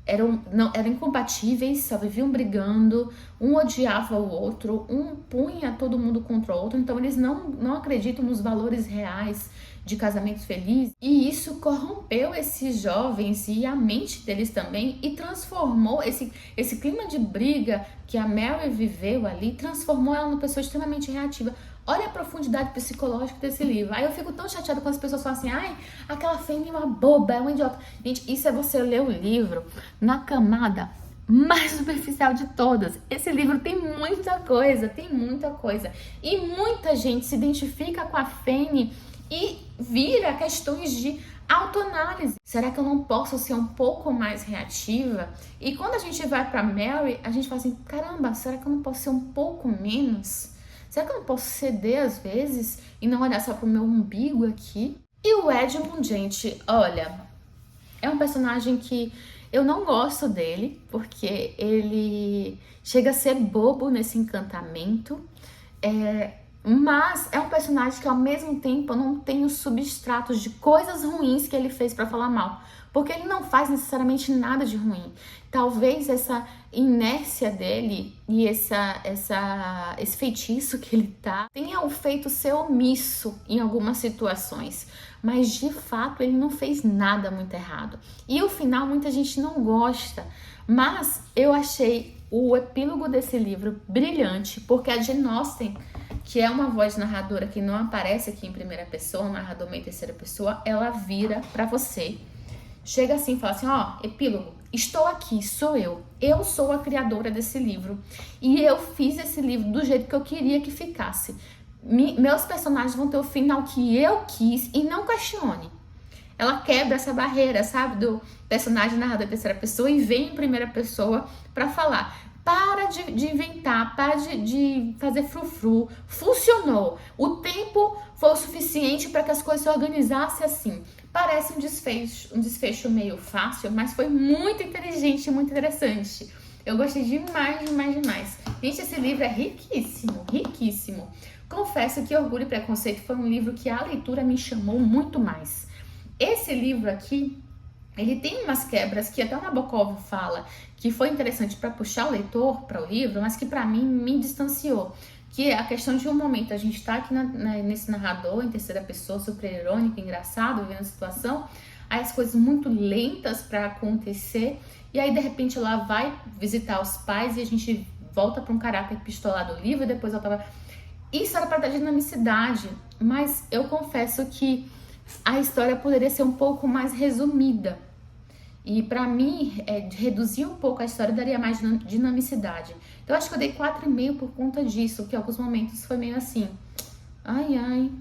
eram incompatíveis, só viviam brigando, um odiava o outro, um punha todo mundo contra o outro, então eles não acreditam nos valores reais de casamentos felizes, e isso corrompeu esses jovens e a mente deles também, e transformou esse clima de briga que a Mary viveu ali, transformou ela numa pessoa extremamente reativa. Olha a profundidade psicológica desse livro. Aí eu fico tão chateada quando as pessoas falam assim, ai, aquela Fanny é uma boba, é uma idiota. Gente, isso é você ler o livro na camada mais superficial de todas. Esse livro tem muita coisa. E muita gente se identifica com a Fanny e vira questões de autoanálise. Será que eu não posso ser um pouco mais reativa? E quando a gente vai pra Mary, a gente fala assim, caramba, será que eu não posso ser um pouco menos? Será que eu não posso ceder às vezes e não olhar só pro meu umbigo aqui? E o Edmund, gente, olha, é um personagem que eu não gosto dele, porque ele chega a ser bobo nesse encantamento, mas é um personagem que ao mesmo tempo eu não tenho substratos de coisas ruins que ele fez pra falar mal, porque ele não faz necessariamente nada de ruim. Talvez essa inércia dele e esse feitiço que ele tenha o feito ser omisso em algumas situações, mas de fato ele não fez nada muito errado. E o final muita gente não gosta, mas eu achei o epílogo desse livro brilhante, porque a Jane Austen, que é uma voz narradora que não aparece aqui em primeira pessoa, narrador em terceira pessoa, ela vira pra você, chega assim e fala assim, ó, epílogo, estou aqui, sou eu sou a criadora desse livro e eu fiz esse livro do jeito que eu queria que ficasse. Meus personagens vão ter o final que eu quis e não questione. Ela quebra essa barreira, sabe, do personagem narrador em terceira pessoa e vem em primeira pessoa pra falar, para de inventar, para de fazer frufru, funcionou, o tempo foi o suficiente para que as coisas se organizassem assim. Parece um desfecho meio fácil, mas foi muito inteligente e muito interessante. Eu gostei demais. Gente, esse livro é riquíssimo. Confesso que Orgulho e Preconceito foi um livro que a leitura me chamou muito mais. Esse livro aqui, ele tem umas quebras que até o Nabokov fala que foi interessante para puxar o leitor para o livro, mas que para mim me distanciou. Que é a questão de um momento, a gente tá aqui nesse narrador em terceira pessoa, super irônico, engraçado, vendo a situação, aí as coisas muito lentas para acontecer, e aí de repente ela vai visitar os pais e a gente volta para um caráter epistolar do livro e depois voltava. Isso era para dar dinamicidade, mas eu confesso que a história poderia ser um pouco mais resumida. E para mim, reduzir um pouco a história daria mais dinamicidade. Então, eu acho que eu dei 4,5 por conta disso, que em alguns momentos foi meio assim, ai, ai,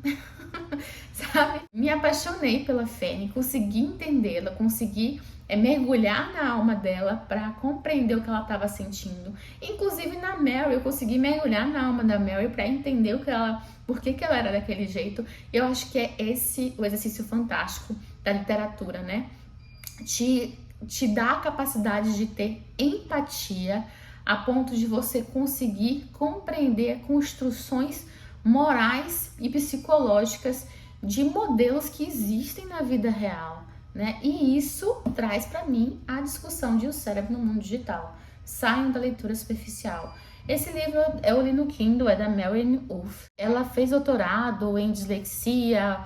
sabe? Me apaixonei pela Fanny, consegui entendê-la, consegui mergulhar na alma dela para compreender o que ela estava sentindo. Inclusive na Mary, eu consegui mergulhar na alma da Mary para entender por que ela era daquele jeito. Eu acho que é esse o exercício fantástico da literatura, né? Te dá a capacidade de ter empatia a ponto de você conseguir compreender construções morais e psicológicas de modelos que existem na vida real, né? E isso traz para mim a discussão de O Cérebro no Mundo Digital. Saiam da leitura superficial. Esse livro eu li no Kindle, é da Marianne Wolf. Ela fez doutorado em dislexia,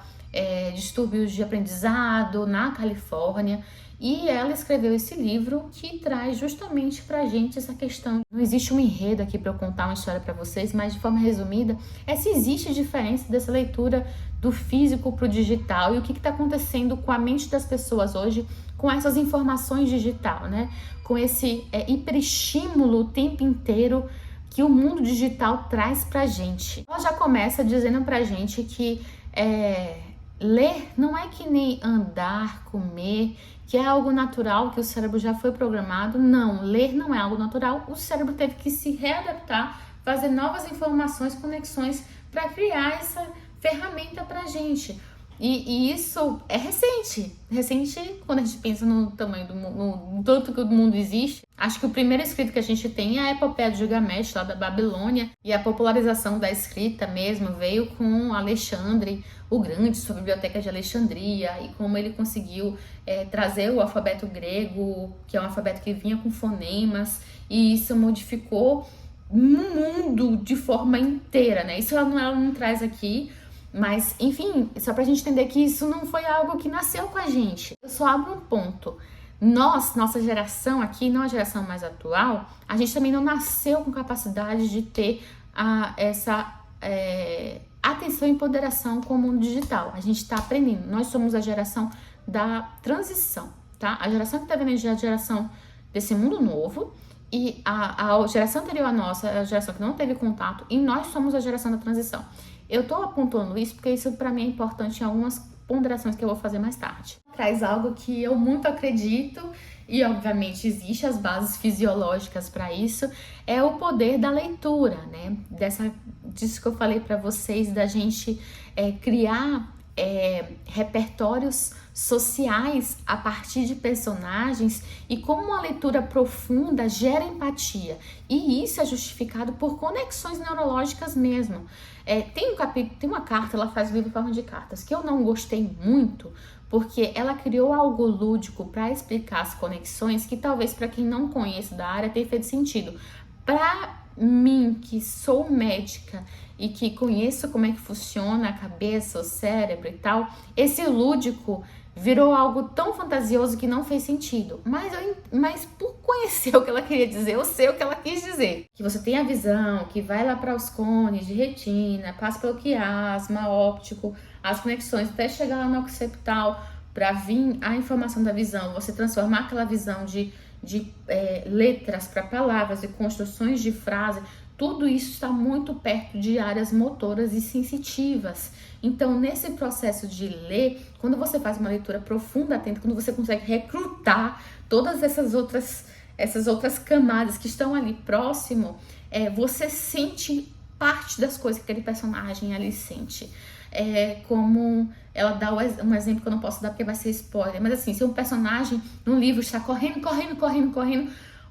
distúrbios de aprendizado na Califórnia, e ela escreveu esse livro que traz justamente pra gente essa questão. Não existe um enredo aqui para eu contar uma história para vocês, mas de forma resumida, se existe diferença dessa leitura do físico pro digital e o que está acontecendo com a mente das pessoas hoje com essas informações digital, né? Com esse hiperestímulo o tempo inteiro que o mundo digital traz pra gente. Ela já começa dizendo pra gente que ler não é que nem andar, comer, que é algo natural, que o cérebro já foi programado. Não, ler não é algo natural. O cérebro teve que se readaptar, fazer novas informações, conexões para criar essa ferramenta pra gente. E isso é recente quando a gente pensa no tamanho do mundo, no tanto que o mundo existe. Acho que o primeiro escrito que a gente tem é a Epopeia de Gilgamesh, lá da Babilônia, e a popularização da escrita mesmo veio com Alexandre o Grande, sua Biblioteca de Alexandria, e como ele conseguiu trazer o alfabeto grego, que é um alfabeto que vinha com fonemas, e isso modificou o mundo de forma inteira, né? Isso ela não traz aqui, mas, enfim, só pra gente entender que isso não foi algo que nasceu com a gente. Eu só abro um ponto. Nossa geração aqui, não a geração mais atual, a gente também não nasceu com capacidade de ter essa atenção e ponderação com o mundo digital. A gente tá aprendendo. Nós somos a geração da transição, tá? A geração que tá vendo é a geração desse mundo novo, e a geração anterior à nossa é a geração que não teve contato, e nós somos a geração da transição. Eu tô apontando isso porque isso para mim é importante em algumas ponderações que eu vou fazer mais tarde. Traz algo que eu muito acredito, e obviamente existe as bases fisiológicas para isso, é o poder da leitura, né? Disso que eu falei para vocês, da gente criar repertórios sociais a partir de personagens, e como uma leitura profunda gera empatia, e isso é justificado por conexões neurológicas mesmo. Tem uma carta, ela faz o livro em forma de cartas, que eu não gostei muito, porque ela criou algo lúdico para explicar as conexões, que talvez para quem não conhece da área tenha feito sentido. Para mim, que sou médica e que conheço como é que funciona a cabeça, o cérebro e tal, esse lúdico virou algo tão fantasioso que não fez sentido. Mas por conhecer o que ela queria dizer, eu sei o que ela quis dizer. Que você tem a visão, que vai lá para os cones de retina, passa pelo quiasma óptico, as conexões até chegar lá no occipital para vir a informação da visão, você transformar aquela visão de letras para palavras e construções de frase. Tudo isso está muito perto de áreas motoras e sensitivas. Então, nesse processo de ler, quando você faz uma leitura profunda, atenta, quando você consegue recrutar todas essas outras camadas que estão ali próximo, você sente parte das coisas que aquele personagem ali sente. Como ela dá um exemplo que eu não posso dar porque vai ser spoiler, mas assim, se um personagem no livro está correndo,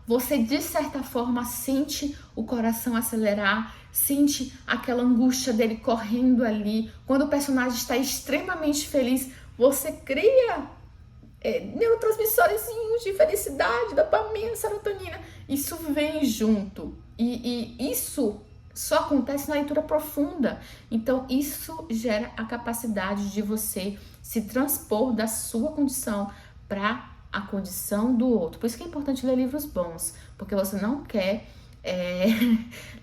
você de certa forma sente o coração acelerar, sente aquela angústia dele correndo ali. Quando o personagem está extremamente feliz, você cria neurotransmissores de felicidade, dopamina, serotonina. Isso vem junto, e isso só acontece na leitura profunda. Então isso gera a capacidade de você se transpor da sua condição para a condição do outro. Por isso que é importante ler livros bons, porque você não quer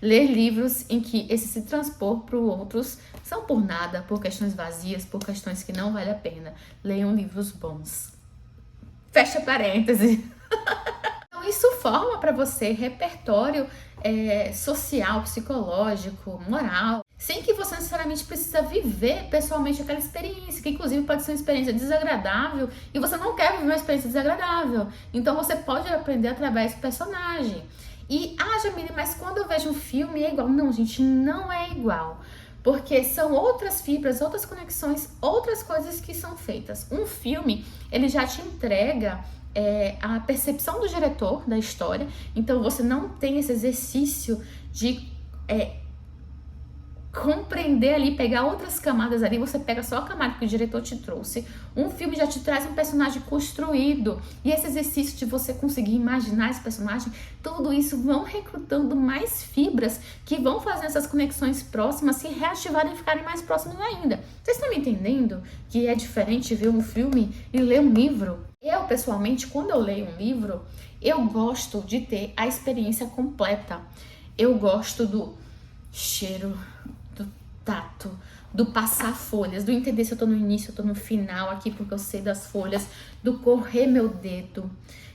ler livros em que esse se transpor para outros são por nada, por questões vazias, por questões que não vale a pena. Leiam livros bons. Fecha parênteses. Então, isso forma para você repertório social, psicológico, moral, sem que você necessariamente precisa viver pessoalmente aquela experiência, que inclusive pode ser uma experiência desagradável e você não quer viver uma experiência desagradável. Então você pode aprender através do personagem. E, Jamile, mas quando eu vejo um filme é igual. Não, gente, não é igual. Porque são outras fibras, outras conexões, outras coisas que são feitas. Um filme, ele já te entrega a percepção do diretor da história. Então você não tem esse exercício de compreender ali, pegar outras camadas ali, você pega só a camada que o diretor te trouxe. Um filme já te traz um personagem construído, e esse exercício de você conseguir imaginar esse personagem, tudo isso vão recrutando mais fibras que vão fazer essas conexões próximas se reativarem e ficarem mais próximas ainda. Vocês estão me entendendo que é diferente ver um filme e ler um livro? Eu, pessoalmente, quando eu leio um livro, eu gosto de ter a experiência completa. Eu gosto do cheiro, do tato, do passar folhas, do entender se eu tô no início, eu tô no final aqui, porque eu sei das folhas, do correr meu dedo,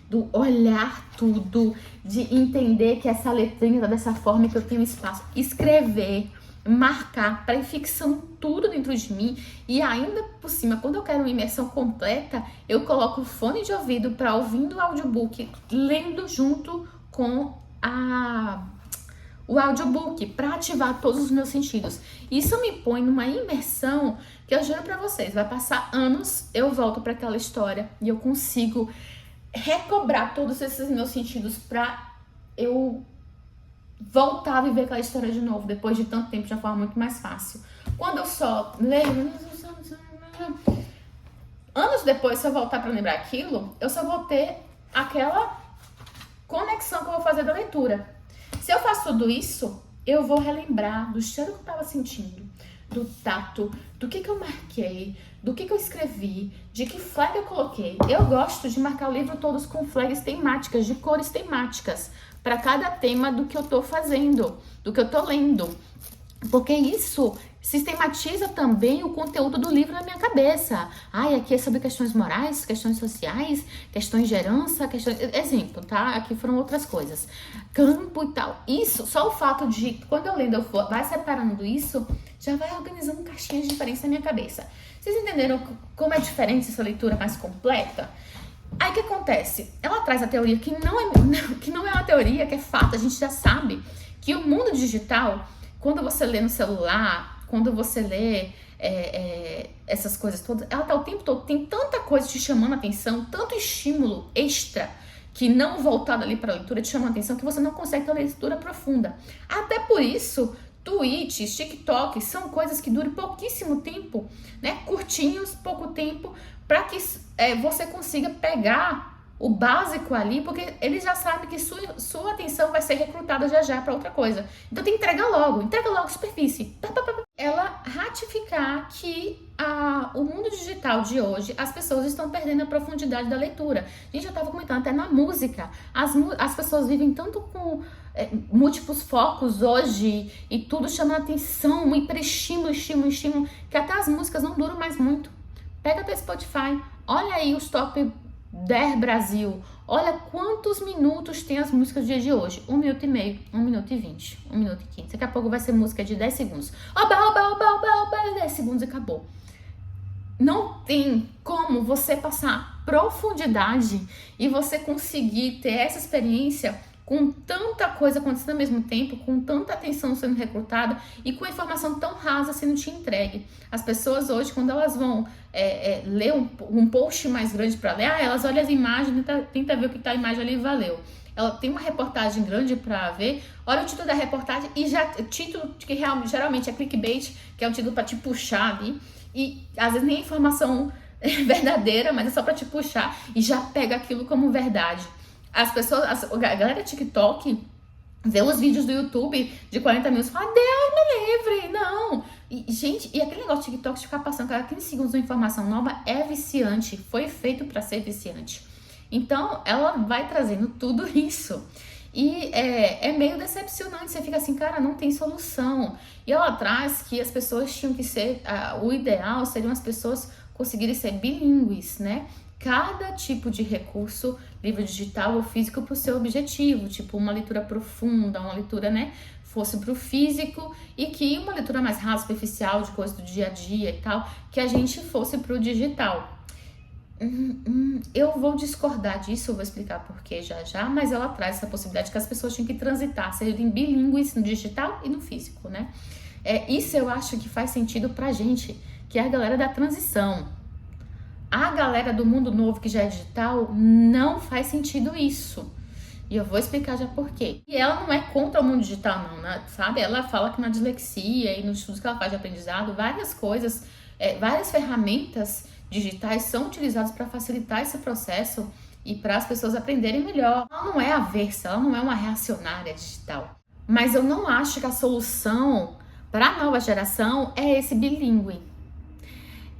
do olhar tudo, de entender que essa letrinha tá dessa forma, que eu tenho espaço, escrever, marcar, para ir fixando tudo dentro de mim. E ainda por cima, quando eu quero uma imersão completa, eu coloco o fone de ouvido para ouvindo o audiobook, lendo junto com o audiobook, para ativar todos os meus sentidos. Isso me põe numa imersão que eu juro para vocês, vai passar anos, eu volto para aquela história e eu consigo recobrar todos esses meus sentidos para eu voltar a viver aquela história de novo, depois de tanto tempo, de uma forma muito mais fácil. Quando eu só leio, anos depois, se eu voltar para lembrar aquilo, eu só vou ter aquela conexão que eu vou fazer da leitura. Se eu faço tudo isso, eu vou relembrar do cheiro que eu estava sentindo, do tato, do que eu marquei, do que eu escrevi, de que flag eu coloquei. Eu gosto de marcar o livro todos com flags temáticas, de cores temáticas, para cada tema do que eu tô fazendo, do que eu tô lendo. Porque isso sistematiza também o conteúdo do livro na minha cabeça. Aqui é sobre questões morais, questões sociais, questões de herança, questões... Exemplo, tá? Aqui foram outras coisas. Campo e tal. Isso, só o fato de, quando eu lendo, eu vai separando isso, já vai organizando caixinhas diferentes na minha cabeça. Vocês entenderam como é diferente essa leitura mais completa? Aí o que acontece? Ela traz a teoria que não é uma teoria, que é fato, a gente já sabe que o mundo digital, quando você lê no celular, quando você lê essas coisas todas, ela tá o tempo todo, tem tanta coisa te chamando a atenção, tanto estímulo extra que não voltado ali para a leitura te chama a atenção, que você não consegue ter uma leitura profunda. Até por isso, tweets, TikTok são coisas que duram pouquíssimo tempo, né? Curtinhos, pouco tempo, para que você consiga pegar o básico ali, porque ele já sabe que sua atenção vai ser recrutada já para outra coisa. Então tem que entregar logo superfície. Ela ratificar que o mundo digital de hoje, as pessoas estão perdendo a profundidade da leitura. Gente, eu tava comentando até na música. As pessoas vivem tanto com múltiplos focos hoje e tudo chama atenção, um hiperestímulo, estímulo, que até as músicas não duram mais muito. Pega teu Spotify, olha aí os top 10 Brasil, olha quantos minutos tem as músicas do dia de hoje. 1 minuto e meio, 1 minuto e 20, 1 minuto e 15. Daqui a pouco vai ser música de 10 segundos. Oba, 10 segundos e acabou. Não tem como você passar profundidade e você conseguir ter essa experiência com tanta coisa acontecendo ao mesmo tempo, com tanta atenção sendo recrutada e com informação tão rasa sendo te entregue. As pessoas hoje, quando elas vão ler um post mais grande para ler, elas olham as imagens, tenta ver o que está a imagem ali e valeu. Ela tem uma reportagem grande para ver, olha o título da reportagem e já título que geralmente é clickbait, que é um título para te puxar ali, e às vezes nem é informação verdadeira, mas é só para te puxar e já pega aquilo como verdade. As pessoas, a galera TikTok vê os vídeos do YouTube de 40 minutos e fala, Deus me livre, não. E, gente, e aquele negócio de TikTok de ficar passando cada 15 segundos de informação nova é viciante, foi feito para ser viciante. Então, ela vai trazendo tudo isso. E é meio decepcionante, você fica assim, cara, não tem solução. E ela traz que as pessoas tinham que ser, o ideal seriam as pessoas conseguirem ser bilíngues, né? Cada tipo de recurso, livro digital ou físico, para o seu objetivo, tipo uma leitura profunda, uma leitura, né, fosse para o físico, e que uma leitura mais rasa, superficial, de coisas do dia a dia e tal, que a gente fosse para o digital. Eu vou discordar disso, eu vou explicar por que já, mas ela traz essa possibilidade que as pessoas tinham que transitar, serem bilíngues no digital e no físico, né? Isso eu acho que faz sentido pra gente, que é a galera da transição. A galera do mundo novo, que já é digital, não faz sentido isso. E eu vou explicar já por quê. E ela não é contra o mundo digital, não, né? Sabe? Ela fala que na dislexia e nos estudos que ela faz de aprendizado, várias coisas, várias ferramentas digitais são utilizadas para facilitar esse processo e para as pessoas aprenderem melhor. Ela não é aversa, ela não é uma reacionária digital. Mas eu não acho que a solução para a nova geração é esse bilíngue.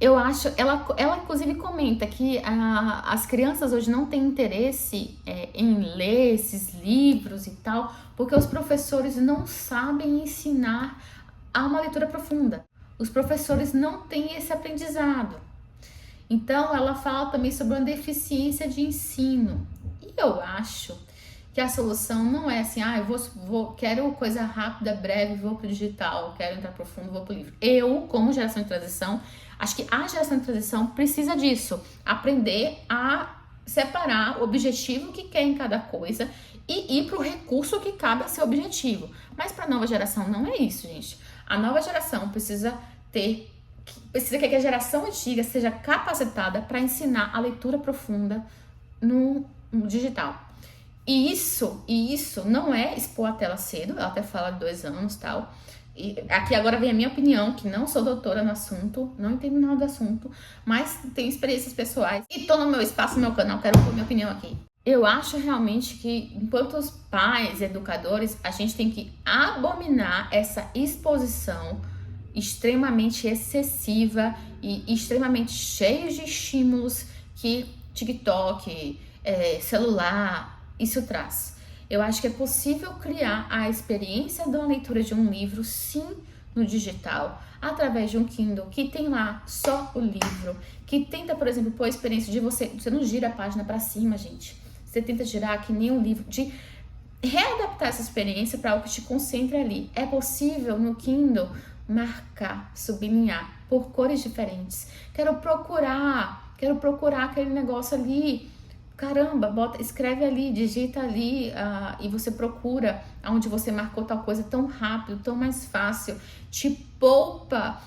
Eu acho, ela inclusive comenta que as crianças hoje não têm interesse em ler esses livros e tal, porque os professores não sabem ensinar a uma leitura profunda. Os professores não têm esse aprendizado. Então, ela fala também sobre uma deficiência de ensino. E eu acho que a solução não é assim, quero coisa rápida, breve, vou pro digital, quero entrar profundo, vou pro livro. Eu, como geração de transição, acho que a geração de transição precisa disso, aprender a separar o objetivo que quer em cada coisa e ir pro recurso que cabe a seu objetivo. Mas para a nova geração não é isso, gente. A nova geração precisa que a geração antiga seja capacitada para ensinar a leitura profunda no digital. E isso não é expor a tela cedo, ela até fala de 2 anos e tal. E aqui agora vem a minha opinião, que não sou doutora no assunto, não entendo nada do assunto, mas tenho experiências pessoais e tô no meu espaço, no meu canal, quero pôr minha opinião aqui. Eu acho realmente que, enquanto os pais, educadores, a gente tem que abominar essa exposição extremamente excessiva e extremamente cheia de estímulos que TikTok, celular, isso traz. Eu acho que é possível criar a experiência da leitura de um livro, sim, no digital, através de um Kindle que tem lá só o livro, que tenta, por exemplo, pôr a experiência de você não gira a página para cima, gente. Você tenta girar que nem um livro, de readaptar essa experiência para algo que te concentre ali. É possível no Kindle marcar, sublinhar por cores diferentes. Quero procurar aquele negócio ali. Caramba, escreve ali, digita ali e você procura onde você marcou tal coisa tão rápido, tão mais fácil. Te poupa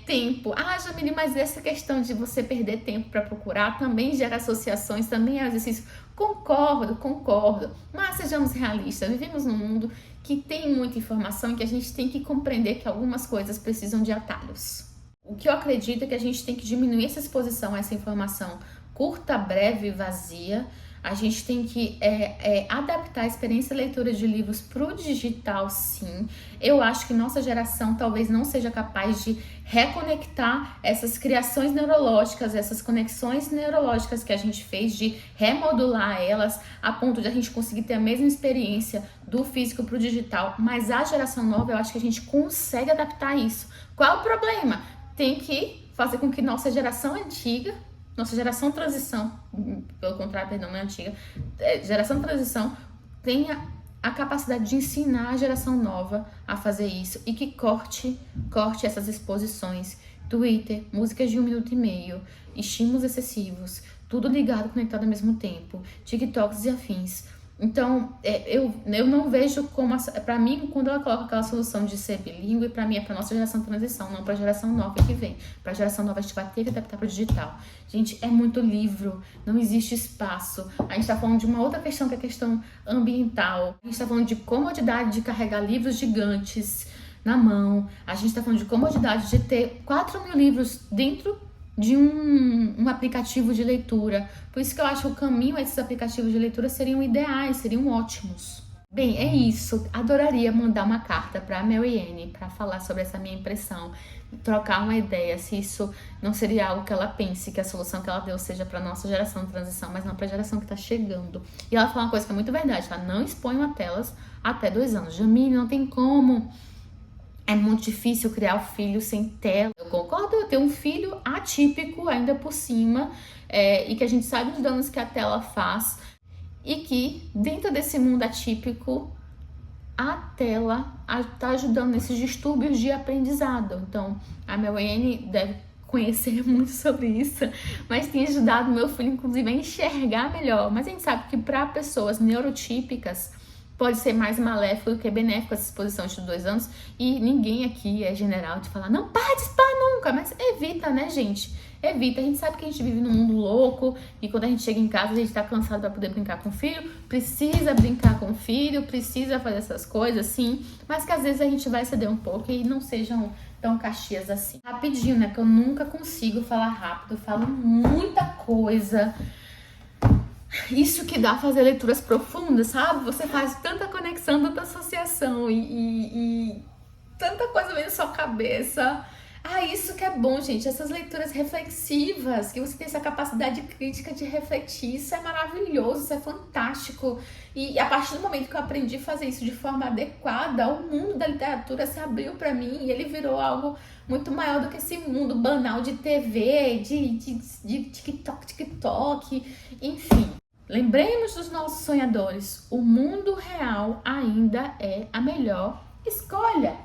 tempo. Jamile, mas essa questão de você perder tempo para procurar também gera associações, também é exercício. Concordo. Mas sejamos realistas, vivemos num mundo que tem muita informação e que a gente tem que compreender que algumas coisas precisam de atalhos. O que eu acredito é que a gente tem que diminuir essa exposição a essa informação curta, breve e vazia. A gente tem que adaptar a experiência de leitura de livros para o digital, sim. Eu acho que nossa geração talvez não seja capaz de reconectar essas criações neurológicas, essas conexões neurológicas que a gente fez, de remodular elas a ponto de a gente conseguir ter a mesma experiência do físico para o digital. Mas a geração nova, eu acho que a gente consegue adaptar isso. Qual é o problema? Tem que fazer com que nossa geração transição, pelo contrário, perdão, não é antiga, geração transição tenha a capacidade de ensinar a geração nova a fazer isso e que corte essas exposições. Twitter, músicas de 1 minuto e meio, estímulos excessivos, tudo ligado, conectado ao mesmo tempo, TikToks e afins. Então, eu não vejo como, para mim, quando ela coloca aquela solução de ser bilíngue, para mim é para nossa geração de transição, não para a geração nova que vem. Para a geração nova a gente vai ter que adaptar para o digital. Gente, é muito livro, não existe espaço. A gente está falando de uma outra questão, que é a questão ambiental. A gente está falando de comodidade de carregar livros gigantes na mão. A gente está falando de comodidade de ter 4.000 livros dentro de um aplicativo de leitura. Por isso que eu acho que o caminho a esses aplicativos de leitura seriam ideais, seriam ótimos. Bem, é isso. Adoraria mandar uma carta para Mary Ann para falar sobre essa minha impressão, trocar uma ideia, se isso não seria algo que ela pense, que a solução que ela deu seja para nossa geração de transição, mas não para a geração que está chegando. E ela fala uma coisa que é muito verdade, tá? Não exponham a telas até 2 anos. Jamile, não tem como. É muito difícil criar o filho sem tela. Eu concordo, eu tenho um filho atípico ainda por cima, e que a gente sabe os danos que a tela faz. E que dentro desse mundo atípico, a tela está ajudando nesses distúrbios de aprendizado. Então, a Mary deve conhecer muito sobre isso, mas tem ajudado meu filho, inclusive, a enxergar melhor. Mas a gente sabe que para pessoas neurotípicas, pode ser mais maléfico do que benéfico essa exposição de 2 anos. E ninguém aqui é general de falar, não participa nunca, mas evita, né, gente? Evita. A gente sabe que a gente vive num mundo louco e quando a gente chega em casa, a gente tá cansado para poder brincar com o filho. Precisa brincar com o filho, precisa fazer essas coisas, sim, mas que às vezes a gente vai ceder um pouco e não sejam tão caxias assim. Rapidinho, né, que eu nunca consigo falar rápido, eu falo muita coisa. Isso que dá fazer leituras profundas, sabe? Você faz tanta conexão, tanta associação e tanta coisa vem na sua cabeça. Isso que é bom, gente. Essas leituras reflexivas, que você tem essa capacidade crítica de refletir, isso é maravilhoso, isso é fantástico. E a partir do momento que eu aprendi a fazer isso de forma adequada, o mundo da literatura se abriu para mim e ele virou algo muito maior do que esse mundo banal de TV, de TikTok, enfim. Lembremos dos nossos sonhadores. O mundo real ainda é a melhor escolha.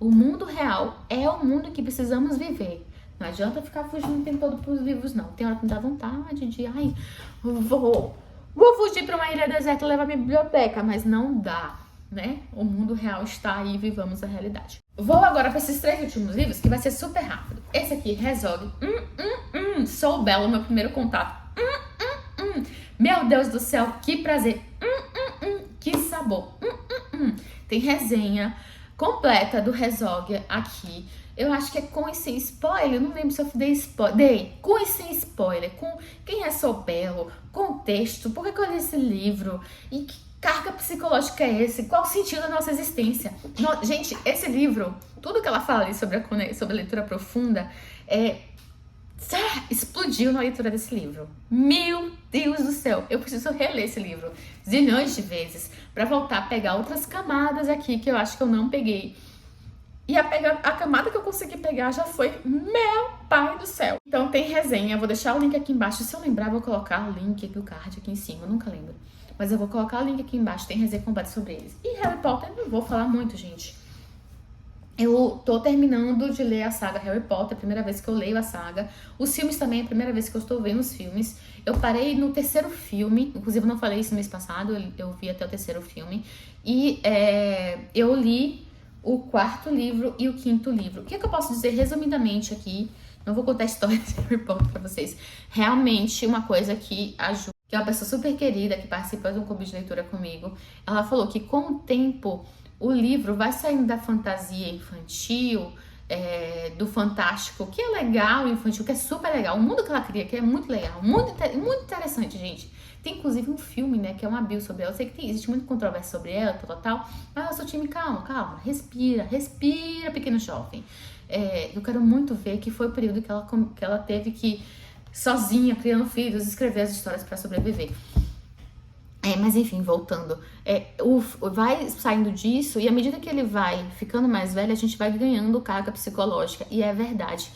O mundo real é o mundo que precisamos viver. Não adianta ficar fugindo o tempo todo pros livros, não. Tem hora que me dá vontade de, vou fugir para uma ilha deserta e levar minha biblioteca, mas não dá, né? O mundo real está aí, vivamos a realidade. Vou agora para esses 3 últimos livros, que vai ser super rápido. Esse aqui, Resolve. Sou Bela, meu primeiro contato. Meu Deus do céu, que prazer. Que sabor. Tem resenha completa do Resolve aqui. Eu acho que é com e sem spoiler. Eu não lembro se eu dei spoiler. Dei com e sem spoiler. Com quem é Sou Belo, contexto, por que eu li esse livro e que carga psicológica é esse? Qual o sentido da nossa existência? Gente, esse livro, tudo que ela fala ali sobre a leitura profunda, explodiu na leitura desse livro. Meu Deus do céu, eu preciso reler esse livro zilhões de vezes para voltar a pegar outras camadas aqui que eu acho que eu não peguei. E a camada que eu consegui pegar já foi meu pai do céu. Então tem resenha, eu vou deixar o link aqui embaixo. Se eu lembrar, eu vou colocar o link aqui, o card aqui em cima, eu nunca lembro. Mas eu vou colocar o link aqui embaixo, tem resenha completa sobre eles. E Harry Potter, não vou falar muito, gente. Eu tô terminando de ler a saga Harry Potter, é a primeira vez que eu leio a saga. Os filmes também é a primeira vez que eu estou vendo os filmes. Eu parei no 3º filme, inclusive eu não falei isso no mês passado, eu vi até o 3º filme. E eu li o 4º livro e o 5º livro. O que eu posso dizer resumidamente aqui? Não vou contar a história de Harry Potter pra vocês. Realmente uma coisa que ajuda, que é uma pessoa super querida, que participa de um clube de leitura comigo. Ela falou que com o tempo o livro vai saindo da fantasia infantil, do fantástico, que é legal, infantil, que é super legal. O mundo que ela cria, que é muito legal, muito interessante, gente. Tem inclusive um filme, né, que é uma bio sobre ela. Eu sei que existe muita controvérsia sobre ela, tal, mas eu sou time, calma, respira, pequeno jovem. Eu quero muito ver que foi o período que ela teve que, sozinha, criando filhos, escrever as histórias para sobreviver. Mas enfim, voltando, vai saindo disso e à medida que ele vai ficando mais velho, a gente vai ganhando carga psicológica, e é verdade.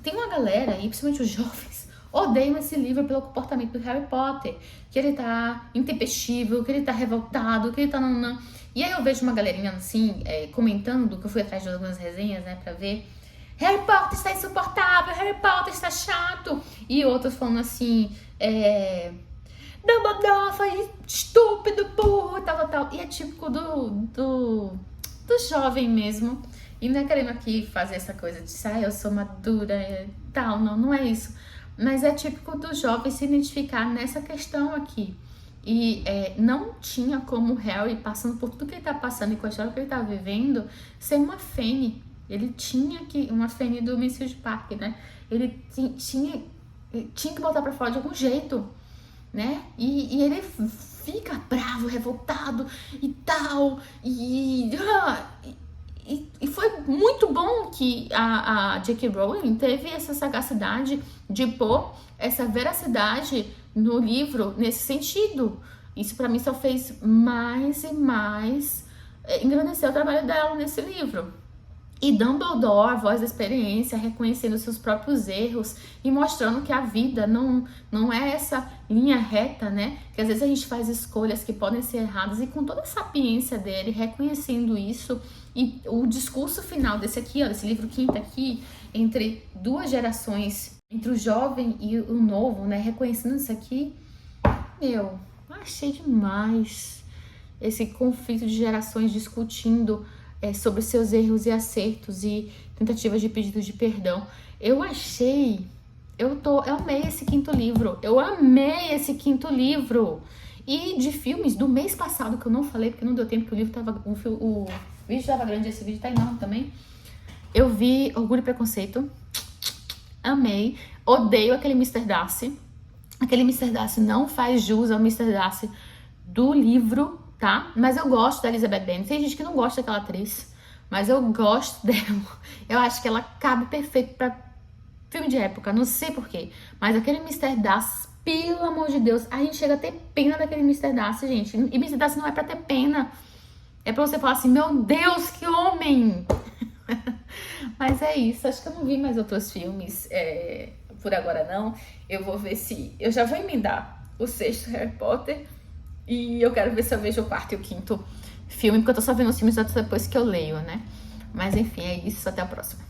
Tem uma galera aí, principalmente os jovens, odeiam esse livro pelo comportamento do Harry Potter, que ele tá intempestivo, que ele tá revoltado, que ele tá... Não. E aí eu vejo uma galerinha assim, comentando, que eu fui atrás de algumas resenhas, né, pra ver, Harry Potter está insuportável, Harry Potter está chato, e outros falando assim, Dumbledore foi estúpido, burro, tal. E é típico do jovem mesmo. E não é querendo aqui fazer essa coisa de, eu sou madura, tal. Não é isso. Mas é típico do jovem se identificar nessa questão aqui. E não tinha como Harry, passando por tudo que ele tá passando e com a história que ele tá vivendo, ser uma Fene. Ele tinha que... Uma Fene do Mansfield Park, né? Ele tinha que botar pra fora de algum jeito, né? E ele fica bravo, revoltado e tal. E foi muito bom que a J.K. Rowling teve essa sagacidade de pôr essa veracidade no livro nesse sentido. Isso pra mim só fez mais e mais engrandecer o trabalho dela nesse livro. E Dumbledore, a voz da experiência, reconhecendo seus próprios erros e mostrando que a vida não é essa linha reta, né? Que às vezes a gente faz escolhas que podem ser erradas, e com toda a sapiência dele, reconhecendo isso. E o discurso final desse aqui, ó, desse livro quinto aqui, entre duas gerações, entre o jovem e o novo, né? Reconhecendo isso aqui, eu achei demais esse conflito de gerações discutindo sobre seus erros e acertos e tentativas de pedido de perdão. Eu amei esse quinto livro. Eu amei esse quinto livro. E de filmes do mês passado, que eu não falei, porque não deu tempo, que o livro tava... O vídeo tava grande, esse vídeo tá enorme também. Eu vi Orgulho e Preconceito. Amei. Odeio aquele Mr. Darcy. Aquele Mr. Darcy não faz jus ao Mr. Darcy do livro, tá? Mas eu gosto da Elizabeth Bennet. Tem gente que não gosta daquela atriz, mas eu gosto dela. Eu acho que ela cabe perfeito pra filme de época, não sei porquê. Mas aquele Mr. Darcy, pelo amor de Deus, a gente chega a ter pena daquele Mr. Darcy, gente. E Mr. Darcy não é pra ter pena. É pra você falar assim, meu Deus, que homem! Mas é isso, acho que eu não vi mais outros filmes por agora não. Eu vou ver se... Eu já vou emendar o sexto Harry Potter. E eu quero ver se eu vejo o quarto e o quinto filme, porque eu tô só vendo os filmes depois que eu leio, né? Mas enfim, é isso. Até a próxima.